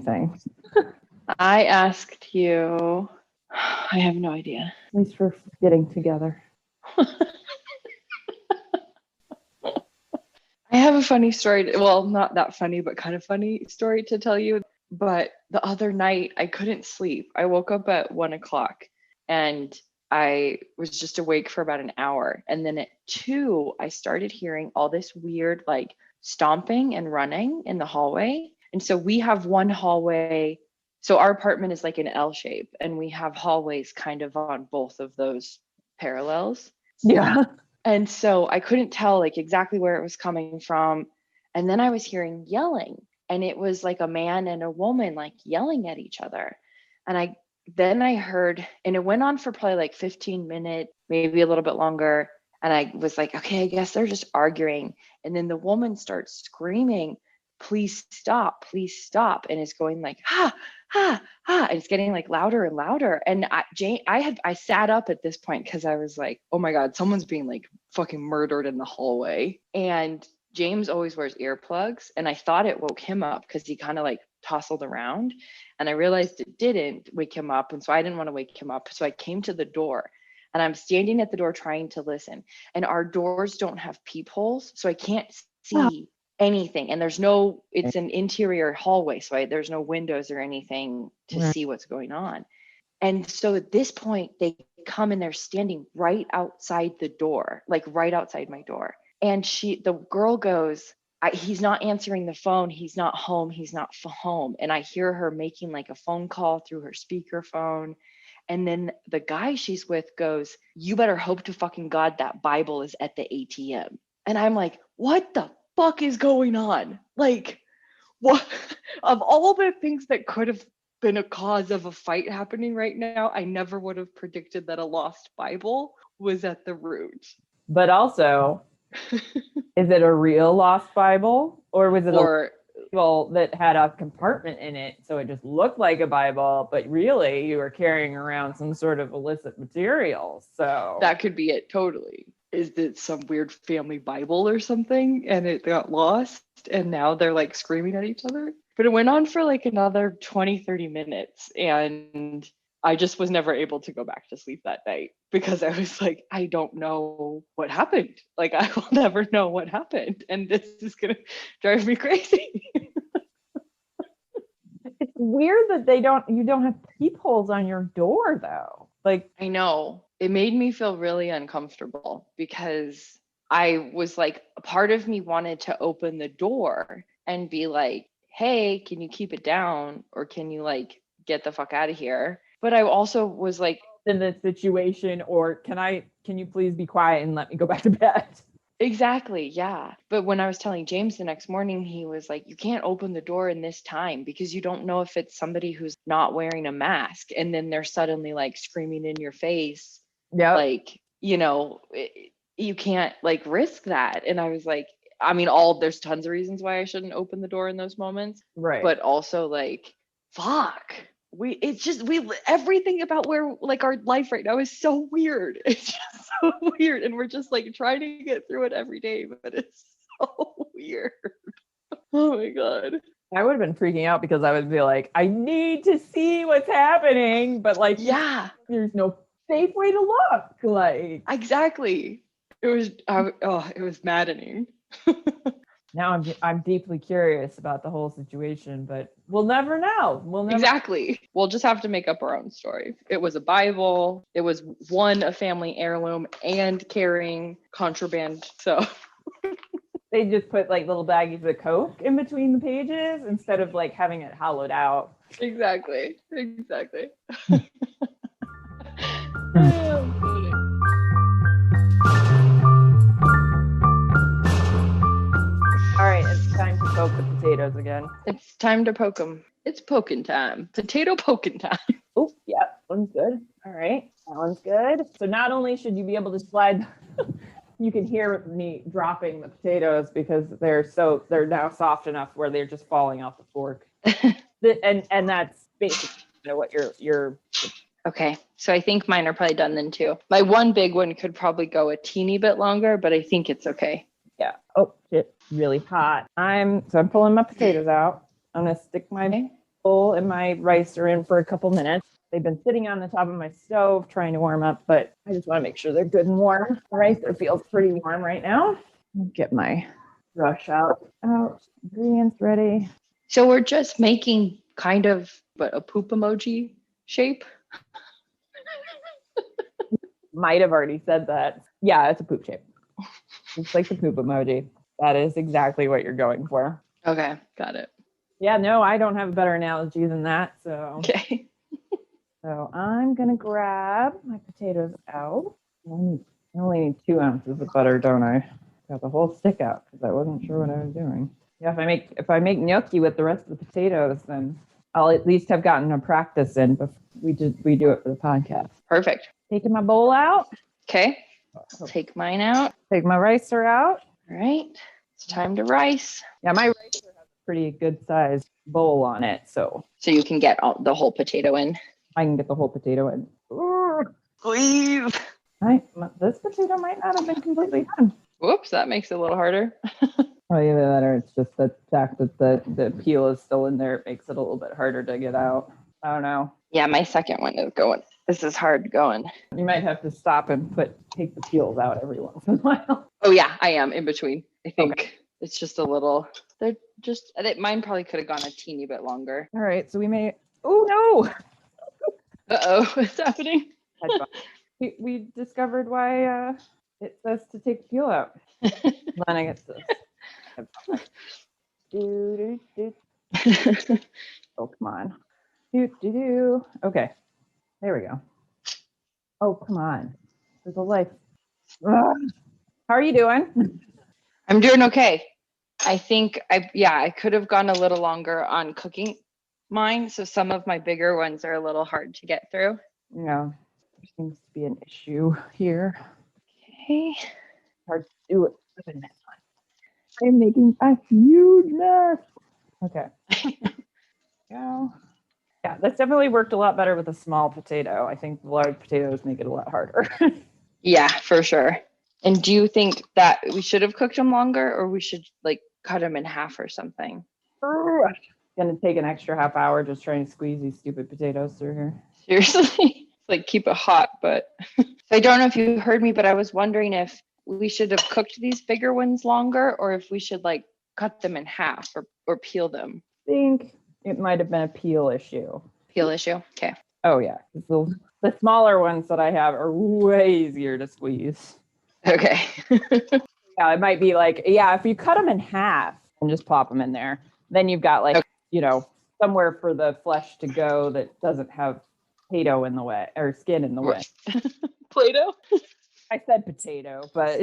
things. I asked you. I have no idea. At least we're getting together. I have a funny story. Well, not that funny, but kind of funny story to tell you. But the other night, I couldn't sleep. I woke up at 1:00 and I was just awake for about an hour. And then at 2, I started hearing all this weird, like stomping and running in the hallway. And so we have one hallway. So our apartment is like an L shape, and we have hallways kind of on both of those parallels. Yeah. And so I couldn't tell like exactly where it was coming from. And then I was hearing yelling, and it was like a man and a woman like yelling at each other. And I heard, and it went on for probably like 15 minutes, maybe a little bit longer. And I was like, okay, I guess they're just arguing. And then the woman starts screaming, please stop, and is going like, ha, ha, ha, and it's getting like louder and louder. And I sat up at this point because I was like, oh my God, someone's being like fucking murdered in the hallway. And James always wears earplugs, and I thought it woke him up because he kind of like tousled around, and I realized it didn't wake him up, and so I didn't want to wake him up. So I came to the door, and I'm standing at the door trying to listen, and our doors don't have peepholes, so I can't see anything, and it's an interior hallway, so there's no windows or anything to see what's going on. And so at this point they come and they're standing right outside the door, like right outside my door. And the girl goes, he's not answering the phone, he's not home. And I hear her making like a phone call through her speakerphone. And then the guy she's with goes, you better hope to fucking God that Bible is at the ATM. And I'm like, what the fuck is going on? Like, what? Of all the things that could have been a cause of a fight happening right now, I never would have predicted that a lost Bible was at the root. But also, is it a real lost Bible, or was it a Bible that had a compartment in it, so it just looked like a Bible, but really you were carrying around some sort of illicit material? So that could be it. Totally. Is it some weird family Bible or something, and it got lost, and now they're like screaming at each other? But it went on for like another 20-30 minutes, and I just was never able to go back to sleep that night because I was like, I don't know what happened. Like, I will never know what happened, and this is gonna drive me crazy. It's weird that you don't have peepholes on your door though. Like, I know. It made me feel really uncomfortable because I was like, a part of me wanted to open the door and be like, hey, can you keep it down? Or can you like get the fuck out of here? But I also was like, in this situation, or can you please be quiet and let me go back to bed? Exactly. Yeah. But when I was telling James the next morning, he was like, you can't open the door in this time because you don't know if it's somebody who's not wearing a mask. And then they're suddenly like screaming in your face. Yeah. Like, you can't like risk that. And I was like, I mean, there's tons of reasons why I shouldn't open the door in those moments, Right. but also like, fuck. Everything about where like our life right now is so weird. It's just so weird. And we're just like trying to get through it every day, but it's so weird. Oh my God. I would have been freaking out because I would be like, I need to see what's happening. But like, Yeah, there's no safe way to look. Like, exactly. It was maddening. now I'm deeply curious about the whole situation, but we'll never know. Exactly. We'll just have to make up our own story. It was a Bible. It was a family heirloom and carrying contraband. So They just put like little baggies of Coke in between the pages instead of like having it hollowed out. exactly. All right, it's time to poke the potatoes again. It's time to poke them. It's poking time. Potato poking time. Oh, yeah, one's good. All right, that one's good. So not only should you be able to slide, you can hear me dropping the potatoes because they're now soft enough where they're just falling off the fork. And that's basically what you're. Okay, so I think mine are probably done then too. My one big one could probably go a teeny bit longer, but I think it's okay. Yeah. Oh shit, really hot. I'm pulling my potatoes out. I'm gonna stick my bowl and my ricer in for a couple minutes. They've been sitting on the top of my stove trying to warm up, but I just want to make sure they're good and warm. The ricer feels pretty warm right now. Get my brush out. Ingredients ready. So we're just making kind of a poop emoji shape. Might have already said that. Yeah, it's a poop shape. It's like the poop emoji. That is exactly what you're going for. Okay, got it. Yeah, no, I don't have a better analogy than that. So Okay. So I'm going to grab my potatoes out. I only need 2 ounces of butter, don't I? Got the whole stick out because I wasn't sure what I was doing. Yeah, if I make gnocchi with the rest of the potatoes, then I'll at least have gotten a practice in before we do it for the podcast. Perfect. Taking my bowl out. Okay. I'll take mine out. Take my ricer out. All right. It's time to rice. Yeah, my ricer has a pretty good sized bowl on it, so you can get the whole potato in. I can get the whole potato in. Ooh, Please. this potato might not have been completely done. Whoops, that makes it a little harder. Oh, either that or it's just the fact that the peel is still in there. It makes it a little bit harder to get out. I don't know. Yeah, my second one is going. This is hard going. You might have to stop and take the peels out every once in a while. Oh yeah, I am in between. I think it's just a little. Mine probably could have gone a teeny bit longer. All right, so we may. Oh no! Uh-oh, what's happening? We discovered why it says to take the peel out. Then I get this. Oh, come on. Okay, there we go. Oh, come on. There's a life. Ugh. How are you doing? I'm doing okay. I think I could have gone a little longer on cooking mine. So some of my bigger ones are a little hard to get through. Yeah, there seems to be an issue here. Okay. Hard to do it with a mess on. I'm making a huge mess. Okay. Go. Yeah, that's definitely worked a lot better with a small potato. I think the large potatoes make it a lot harder. Yeah, for sure. And do you think that we should have cooked them longer, or we should like cut them in half or something? Gonna take an extra half hour just trying to squeeze these stupid potatoes through here. Seriously? Like keep it hot, but so I don't know if you heard me, but I was wondering if we should have cooked these bigger ones longer, or if we should like cut them in half or peel them. I think it might have been a peel issue. Peel issue? Okay. Oh yeah, the smaller ones that I have are way easier to squeeze. Okay. Yeah, it might be like, if you cut them in half and just plop them in there, then you've got like, somewhere for the flesh to go that doesn't have potato in the way or skin in the way. Play-Doh? I said potato, but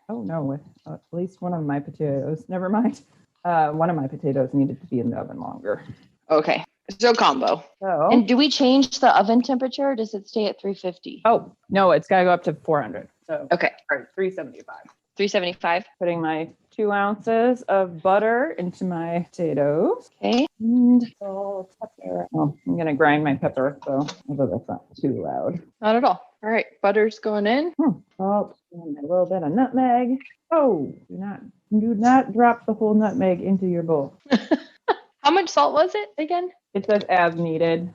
oh no, at least one of my potatoes. Never mind. One of my potatoes needed to be in the oven longer. Okay. So combo. So, and do we change the oven temperature, or does it stay at 350? Oh no, it's got to go up to 400. So Okay. all right, 375. 375. Putting my 2 ounces of butter into my potatoes. Okay. And salt, pepper. Oh, I'm gonna grind my pepper, so although that's not too loud. Not at all. All right. Butter's going in. Salt and a little bit of nutmeg. Oh, do not drop the whole nutmeg into your bowl. How much salt was it again? It says as needed.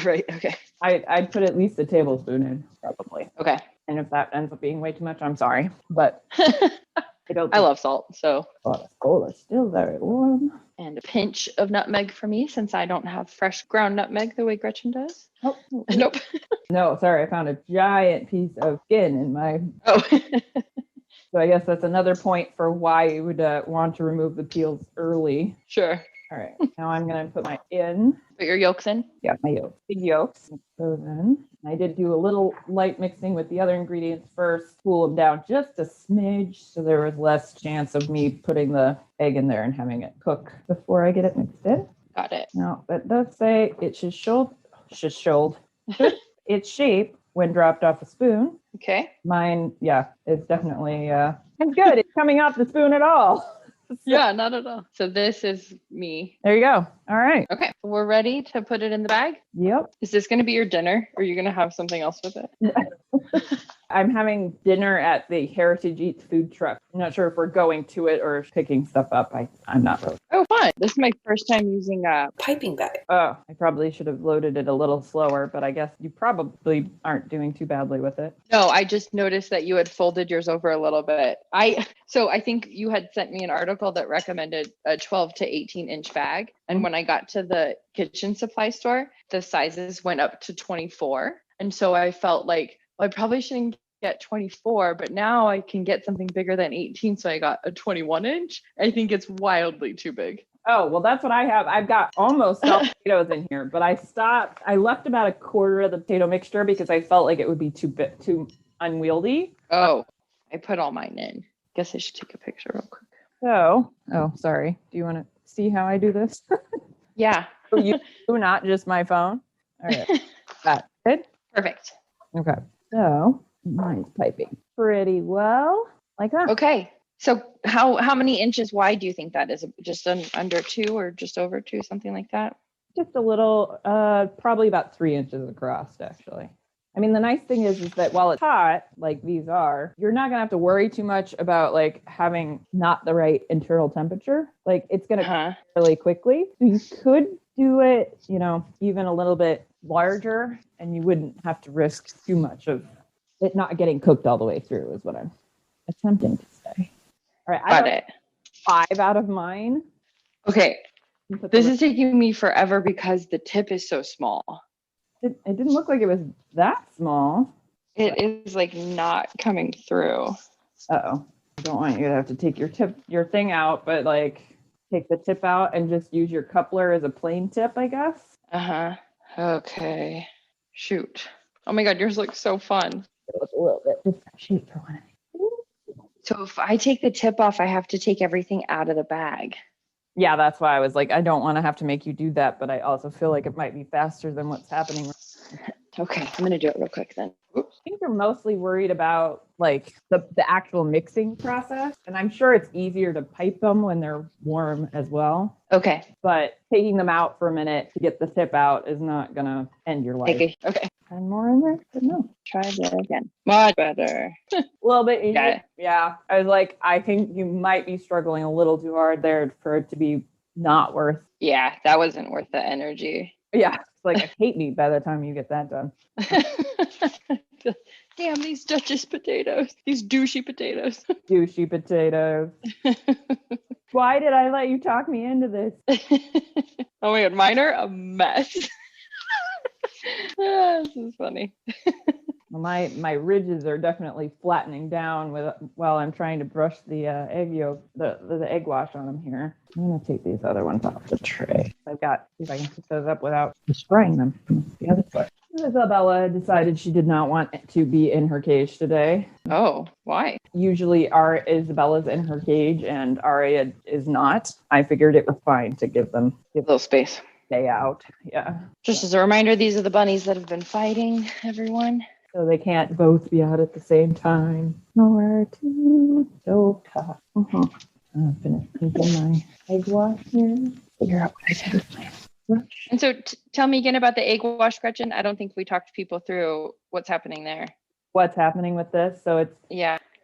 Right. Okay. I'd put at least a tablespoon in, probably. Okay. And if that ends up being way too much, I'm sorry. But I don't. I love salt. So, Oh, this bowl is still very warm. and a pinch of nutmeg for me since I don't have fresh ground nutmeg the way Gretchen does. Oh, Nope. no, sorry. I found a giant piece of skin in my. Oh. So I guess that's another point for why you would want to remove the peels early. Sure. All right. Now I'm going to put my in. Put your yolks in. Yeah, my yolks. Big yolks. So then I did do a little light mixing with the other ingredients first, cool them down just a smidge so there was less chance of me putting the egg in there and having it cook before I get it mixed in. Got it. Now, that does say it should its shape when dropped off a spoon. Okay. Mine, yeah, it's definitely, it's good. It's coming off the spoon at all. Yeah, not at all. So this is me. There you go. All right. Okay. We're ready to put it in the bag. Yep. Is this going to be your dinner or are you going to have something else with it? I'm having dinner at the Heritage Eats food truck. I'm not sure if we're going to it or picking stuff up. I'm not really. Oh, fun. This is my first time using a piping bag. Oh, I probably should have loaded it a little slower, but I guess you probably aren't doing too badly with it. No, I just noticed that you had folded yours over a little bit. So I think you had sent me an article that recommended a 12 to 18 inch bag. And when I got to the kitchen supply store, the sizes went up to 24. And so I felt like, well, I probably shouldn't get 24, but now I can get something bigger than 18. So I got a 21 inch. I think it's wildly too big. Oh, well, that's what I have. I've got almost all potatoes in here, but I left about a quarter of the potato mixture because I felt like it would be too unwieldy. Oh, I put all mine in. Guess I should take a picture real quick. So, oh, sorry. Do you want to see how I do this? Yeah. So you do, not just my phone. All right. That good? Perfect. Okay. So mine's piping pretty well, like that. Okay. So how many inches wide do you think that is? Just under 2 or just over 2, something like that? Just a little, probably about 3 inches across, actually. I mean, the nice thing is that while it's hot, like these are, you're not gonna have to worry too much about like having not the right internal temperature. Like it's gonna cook really quickly. So you could do it, even a little bit larger, and you wouldn't have to risk too much of it not getting cooked all the way through, is what I'm attempting to say. All right, Got it. 5 out of mine. Okay. This is taking me forever because the tip is so small. It didn't look like it was that small. It is like not coming through. Uh-oh. I don't want you to have to take your thing out, but like take the tip out and just use your coupler as a plain tip, I guess. Okay. Shoot. Oh my God, yours looks so fun. It looks a little bit different shape for one. So if I take the tip off, I have to take everything out of the bag. Yeah, that's why I was like, I don't want to have to make you do that, but I also feel like it might be faster than what's happening. Okay, I'm gonna do it real quick then. Oops. I think you're mostly worried about like the actual mixing process, and I'm sure it's easier to pipe them when they're warm as well. Okay. But taking them out for a minute to get the tip out is not gonna end your life. Okay. 10 more in there? But no. Try that again. Much better. A little bit easier. Got it. Yeah. I was like, I think you might be struggling a little too hard there for it to be not worth. Yeah, that wasn't worth the energy. Yeah. It's like I hate me by the time you get that done. Damn, these Duchess potatoes. These douchey potatoes. Douchey potatoes. Why did I let you talk me into this? Oh my God, mine are a mess. This is funny. Well, my ridges are definitely flattening down while I'm trying to brush the egg yolk, the egg wash on them here. I'm gonna take these other ones off the tray. See if I can pick those up without destroying them. The other foot. Isabella decided she did not want to be in her cage today. Oh, why? Usually Isabella's in her cage and Aria is not. I figured it was fine to give A little space. day out. Yeah. Just as a reminder, these are the bunnies that have been fighting everyone. so they can't both be out at the same time. Nowhere to so tough. I'm gonna open my egg wash here. Figure out what I do with my brush. And so tell me again about the egg wash, Gretchen. I don't think we talked people through what's happening there. What's happening with this? So it's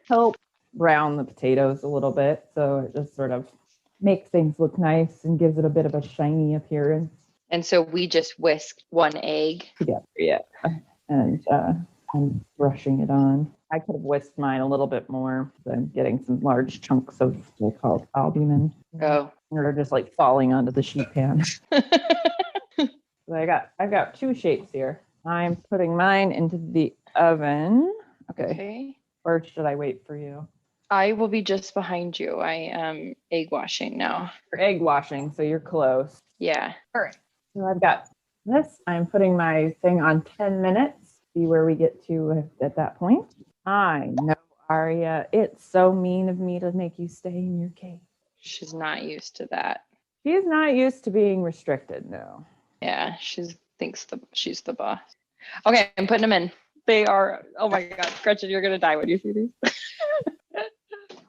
help brown the potatoes a little bit. So it just sort of makes things look nice and gives it a bit of a shiny appearance. And so we just whisked one egg together. Yeah. And I'm brushing it on. I could have whisked mine a little bit more. I'm getting some large chunks of what's called albumin. Oh. They're just like falling onto the sheet pan. So I've got 2 shapes here. I'm putting mine into the oven. Okay. Or should I wait for you? I will be just behind you. I am egg washing now. You're egg washing, so you're close. Yeah. All right. So I've got this. I'm putting my thing on 10 minutes. See where we get to at that point. I know, Aria. It's so mean of me to make you stay in your cave. She's not used to that. She's not used to being restricted, no. Yeah, she thinks she's the boss. Okay, I'm putting them in. They are, oh my God, Gretchen, you're going to die when you see these.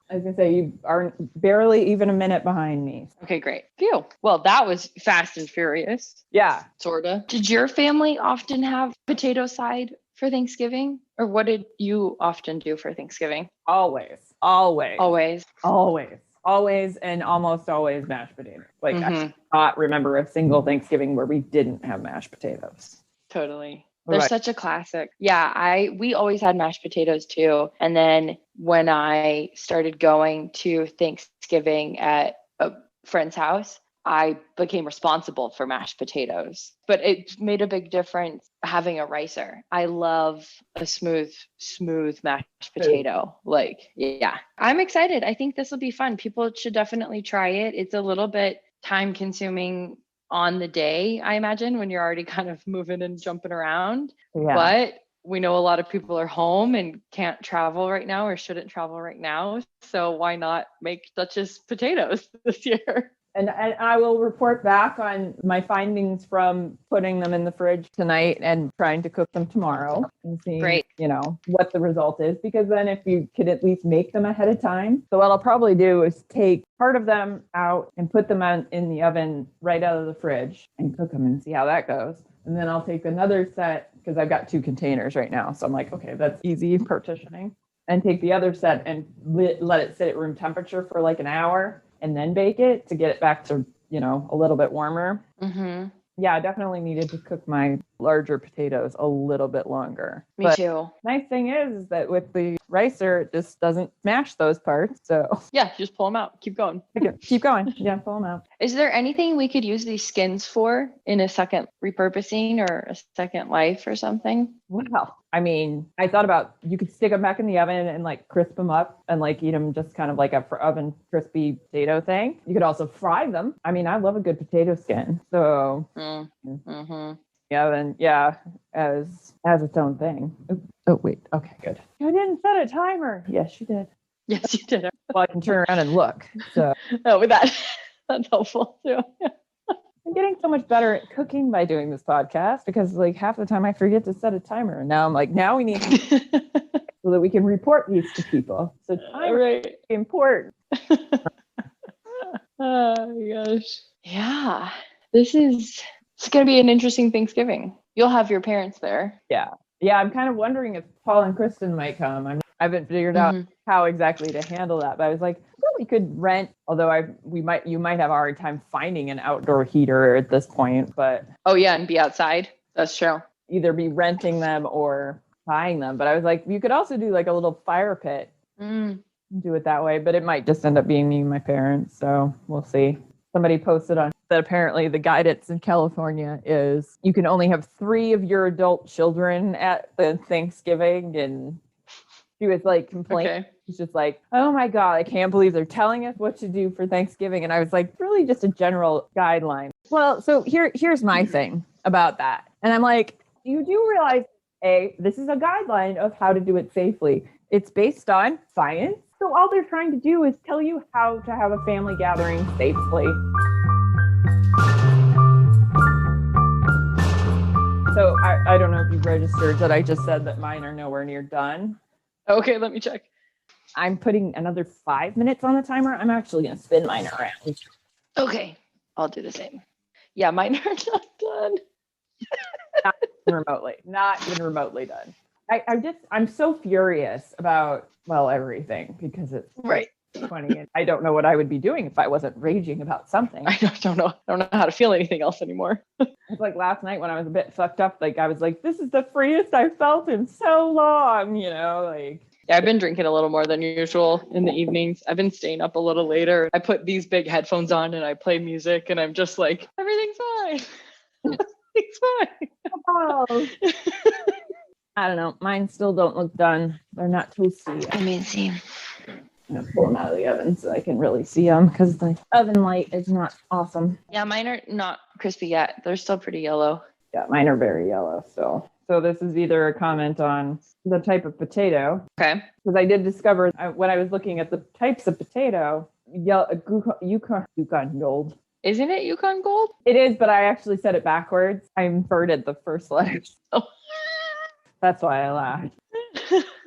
I was going to say, you are barely even a minute behind me. Okay, great. Phew. Well, that was fast and furious. Yeah. Sorta. Did your family often have potato side for Thanksgiving? Or what did you often do for Thanksgiving? Always, and almost always mashed potatoes. Like, I cannot remember a single Thanksgiving where we didn't have mashed potatoes. Totally. They're such a classic. Yeah, we always had mashed potatoes too. And then when I started going to Thanksgiving at a friend's house, I became responsible for mashed potatoes. But it made a big difference having a ricer. I love a smooth mashed potato. Like, yeah. I'm excited. I think this will be fun. People should definitely try it. It's a little bit time consuming on the day, I imagine, when you're already kind of moving and jumping around. Yeah. But we know a lot of people are home and can't travel right now or shouldn't travel right now. So why not make Duchess potatoes this year? And I will report back on my findings from putting them in the fridge tonight and trying to cook them tomorrow and seeing, what the result is. Because then if you could at least make them ahead of time. So what I'll probably do is take part of them out and put them in the oven right out of the fridge and cook them and see how that goes. And then I'll take another set, because I've got 2 containers right now. So I'm like, okay, that's easy partitioning. And take the other set and let it sit at room temperature for like an hour. And then bake it to get it back to, a little bit warmer. Mm-hmm. Yeah, I definitely needed to cook my larger potatoes a little bit longer. Me too. Nice thing is that with the ricer, it just doesn't smash those parts. So yeah, just pull them out. Keep going. Keep going. Yeah, pull them out. Is there anything we could use these skins for in a second repurposing or a second life or something? Well, I mean, I thought about you could stick them back in the oven and like crisp them up and like eat them just kind of like a oven crispy potato thing. You could also fry them. I mean, I love a good potato skin. So yeah, as its own thing. Oh wait, okay, good. I didn't set a timer. Yes, you did. Yes, you did. Well, I can turn around and look. So with that's helpful too. I'm getting so much better at cooking by doing this podcast because like half the time I forget to set a timer. And now I'm like, now we need to so that we can report these to people. So timer is important. Oh gosh. Yeah. It's going to be an interesting Thanksgiving. You'll have your parents there. Yeah. I'm kind of wondering if Paul and Kristen might come. I haven't figured out how exactly to handle that, but I was like, well, we could rent. Although you might have a hard time finding an outdoor heater at this point. But oh yeah, and be outside. That's true. Either be renting them or buying them. But I was like, you could also do like a little fire pit. Do it that way, but it might just end up being me and my parents. So we'll see. Somebody posted on that apparently the guidance in California is you can only have 3 of your adult children at the Thanksgiving. And she was like complaining. Okay. She's just like, oh my God, I can't believe they're telling us what to do for Thanksgiving. And I was like, really just a general guideline. Well, so here's my thing about that. And I'm like, you do realize, this is a guideline of how to do it safely. It's based on science. So all they're trying to do is tell you how to have a family gathering safely. So I don't know if you've registered that I just said that mine are nowhere near done. Okay, let me check. I'm putting another 5 minutes on the timer. I'm actually going to spin mine around. Okay, I'll do the same. Yeah, mine are not done. Not even remotely done. I'm so furious about, well, everything, because it's Right. 20 and I don't know what I would be doing if I wasn't raging about something. I don't know how to feel anything else anymore. It's like last night when I was a bit fucked up, like I was like, this is the freest I've felt in so long, like. Yeah, I've been drinking a little more than usual in the evenings. I've been staying up a little later. I put these big headphones on and I play music and I'm just like, everything's fine. Everything's fine. Oh. I don't know. Mine still don't look done. They're not toasty. Let me see. I'm gonna pull them out of the oven so I can really see them because the oven light is not awesome. Yeah, mine are not crispy yet. They're still pretty yellow. Yeah, mine are very yellow still. So this is either a comment on the type of potato. Okay. Because I did discover when I was looking at the types of potato, Yukon Gold. Isn't it Yukon Gold? It is, but I actually said it backwards. I inverted the first letters. Oh. That's why I laughed.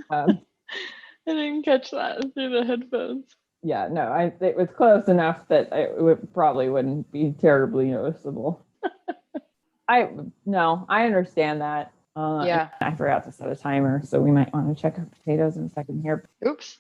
I didn't catch that through the headphones. Yeah, no, it was close enough that it probably wouldn't be terribly noticeable. I understand that. Yeah. I forgot to set a timer, so we might want to check our potatoes in a second here. Oops.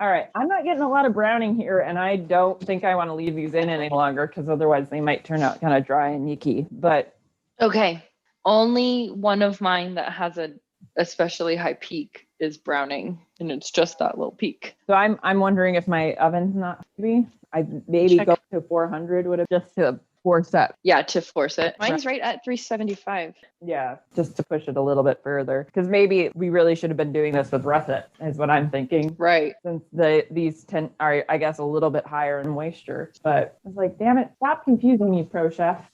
All right, I'm not getting a lot of browning here, and I don't think I want to leave these in any longer because otherwise they might turn out kind of dry and yucky. But okay, only one of mine that has a especially high peak is browning, and it's just that little peak. So I'm wondering if my oven's not be. I maybe Check. go to 400 would have just to force that. Yeah, to force it. Mine's right at 375. Yeah, just to push it a little bit further because maybe we really should have been doing this with russet is what I'm thinking. Right. Since these are, I guess, a little bit higher in moisture. But I was like, damn it, stop confusing me, pro chef.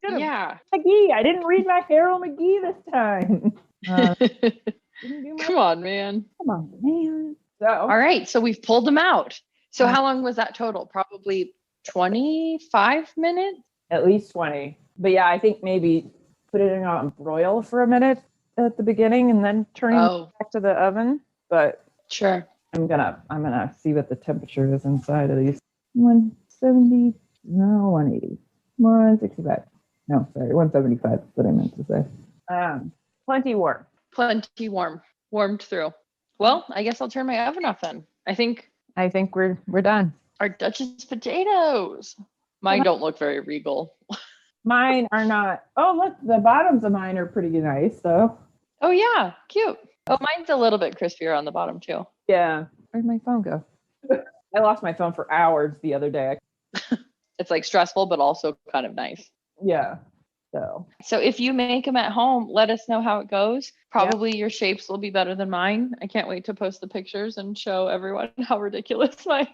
Yeah. McGee, I didn't read my Harold McGee this time. Come on, man. Come on, man. So, all right, so we've pulled them out. So how long was that total? Probably 25 minutes? At least 20. But yeah, I think maybe put it in on broil for a minute at the beginning and then turn it back to the oven. But sure. I'm gonna see what the temperature is inside of these. 170, no, 180. 165. No, sorry, 175 is what I meant to say. Plenty warm. Plenty warm. Warmed through. Well, I guess I'll turn my oven off then. I think we're done. Our Duchess potatoes. Mine don't look very regal. Mine are not. Oh, look, the bottoms of mine are pretty nice, though. Oh, yeah. Cute. Oh, mine's a little bit crispier on the bottom, too. Yeah. Where'd my phone go? I lost my phone for hours the other day. It's like stressful, but also kind of nice. Yeah. So if you make them at home, let us know how it goes. Probably your shapes will be better than mine. I can't wait to post the pictures and show everyone how ridiculous my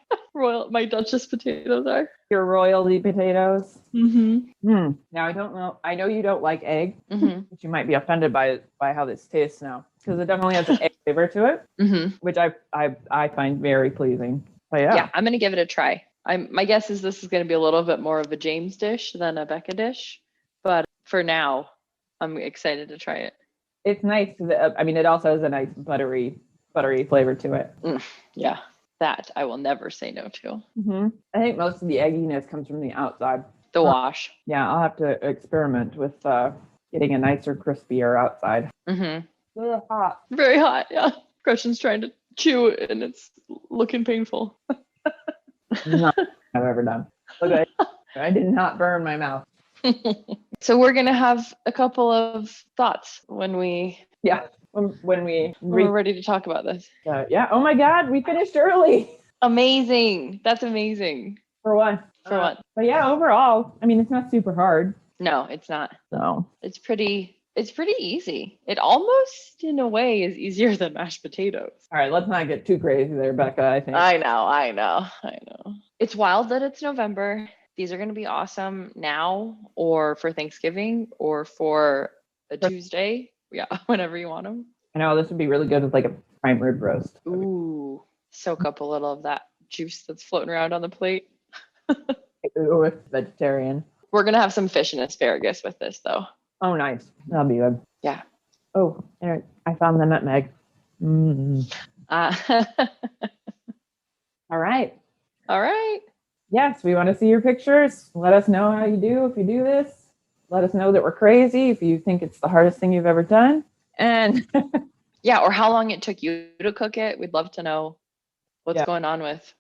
Duchess potatoes are. Your royalty potatoes. Mm-hmm. Now I don't know. I know you don't like egg, mm-hmm. but you might be offended by how this tastes now because it definitely has an egg flavor to it, mm-hmm. which I find very pleasing. But yeah, I'm gonna give it a try. My guess is this is gonna be a little bit more of a James dish than a Becca dish. But for now, I'm excited to try it. It's nice because it also has a nice buttery flavor to it. Yeah, that I will never say no to. Mm-hmm. I think most of the egginess comes from the outside. The wash. Yeah, I'll have to experiment with getting a nicer, crispier outside. Mm-hmm. Really hot. Very hot. Yeah, Gretchen's trying to chew it, and it's looking painful. Not I've ever done. Okay, I did not burn my mouth. So we're gonna have a couple of thoughts when we're ready to talk about this. Oh my God, we finished early. Amazing. That's amazing. For one. But yeah, overall, it's not super hard. No, it's not. So it's pretty easy. It almost in a way is easier than mashed potatoes. All right, let's not get too crazy there, Becca, I think. I know. It's wild that it's November. These are going to be awesome now or for Thanksgiving or for a Tuesday. Yeah, whenever you want them. I know this would be really good with like a prime rib roast. Ooh, soak up a little of that juice that's floating around on the plate. With vegetarian. We're going to have some fish and asparagus with this though. Oh, nice. That'll be good. Yeah. Oh, Eric, I found the nutmeg. Mm. Uh, All right. all right. Yes, we want to see your pictures. Let us know how you do if you do this. Let us know that we're crazy if you think it's the hardest thing you've ever done. And Yeah. Or how long it took you to cook it. We'd love to know what's going on with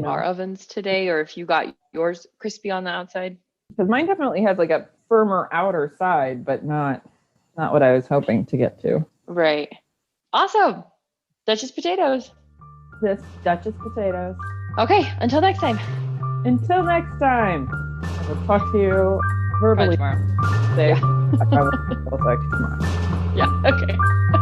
our ovens today, or if you got yours crispy on the outside. because mine definitely has like a firmer outer side, but not what I was hoping to get to. Right. Awesome. Duchess Potatoes. This Duchess Potatoes. Okay. Until next time. Until next time, I will talk to you Probably verbally tomorrow. today. Yeah. I probably will talk to you tomorrow. Yeah. Okay.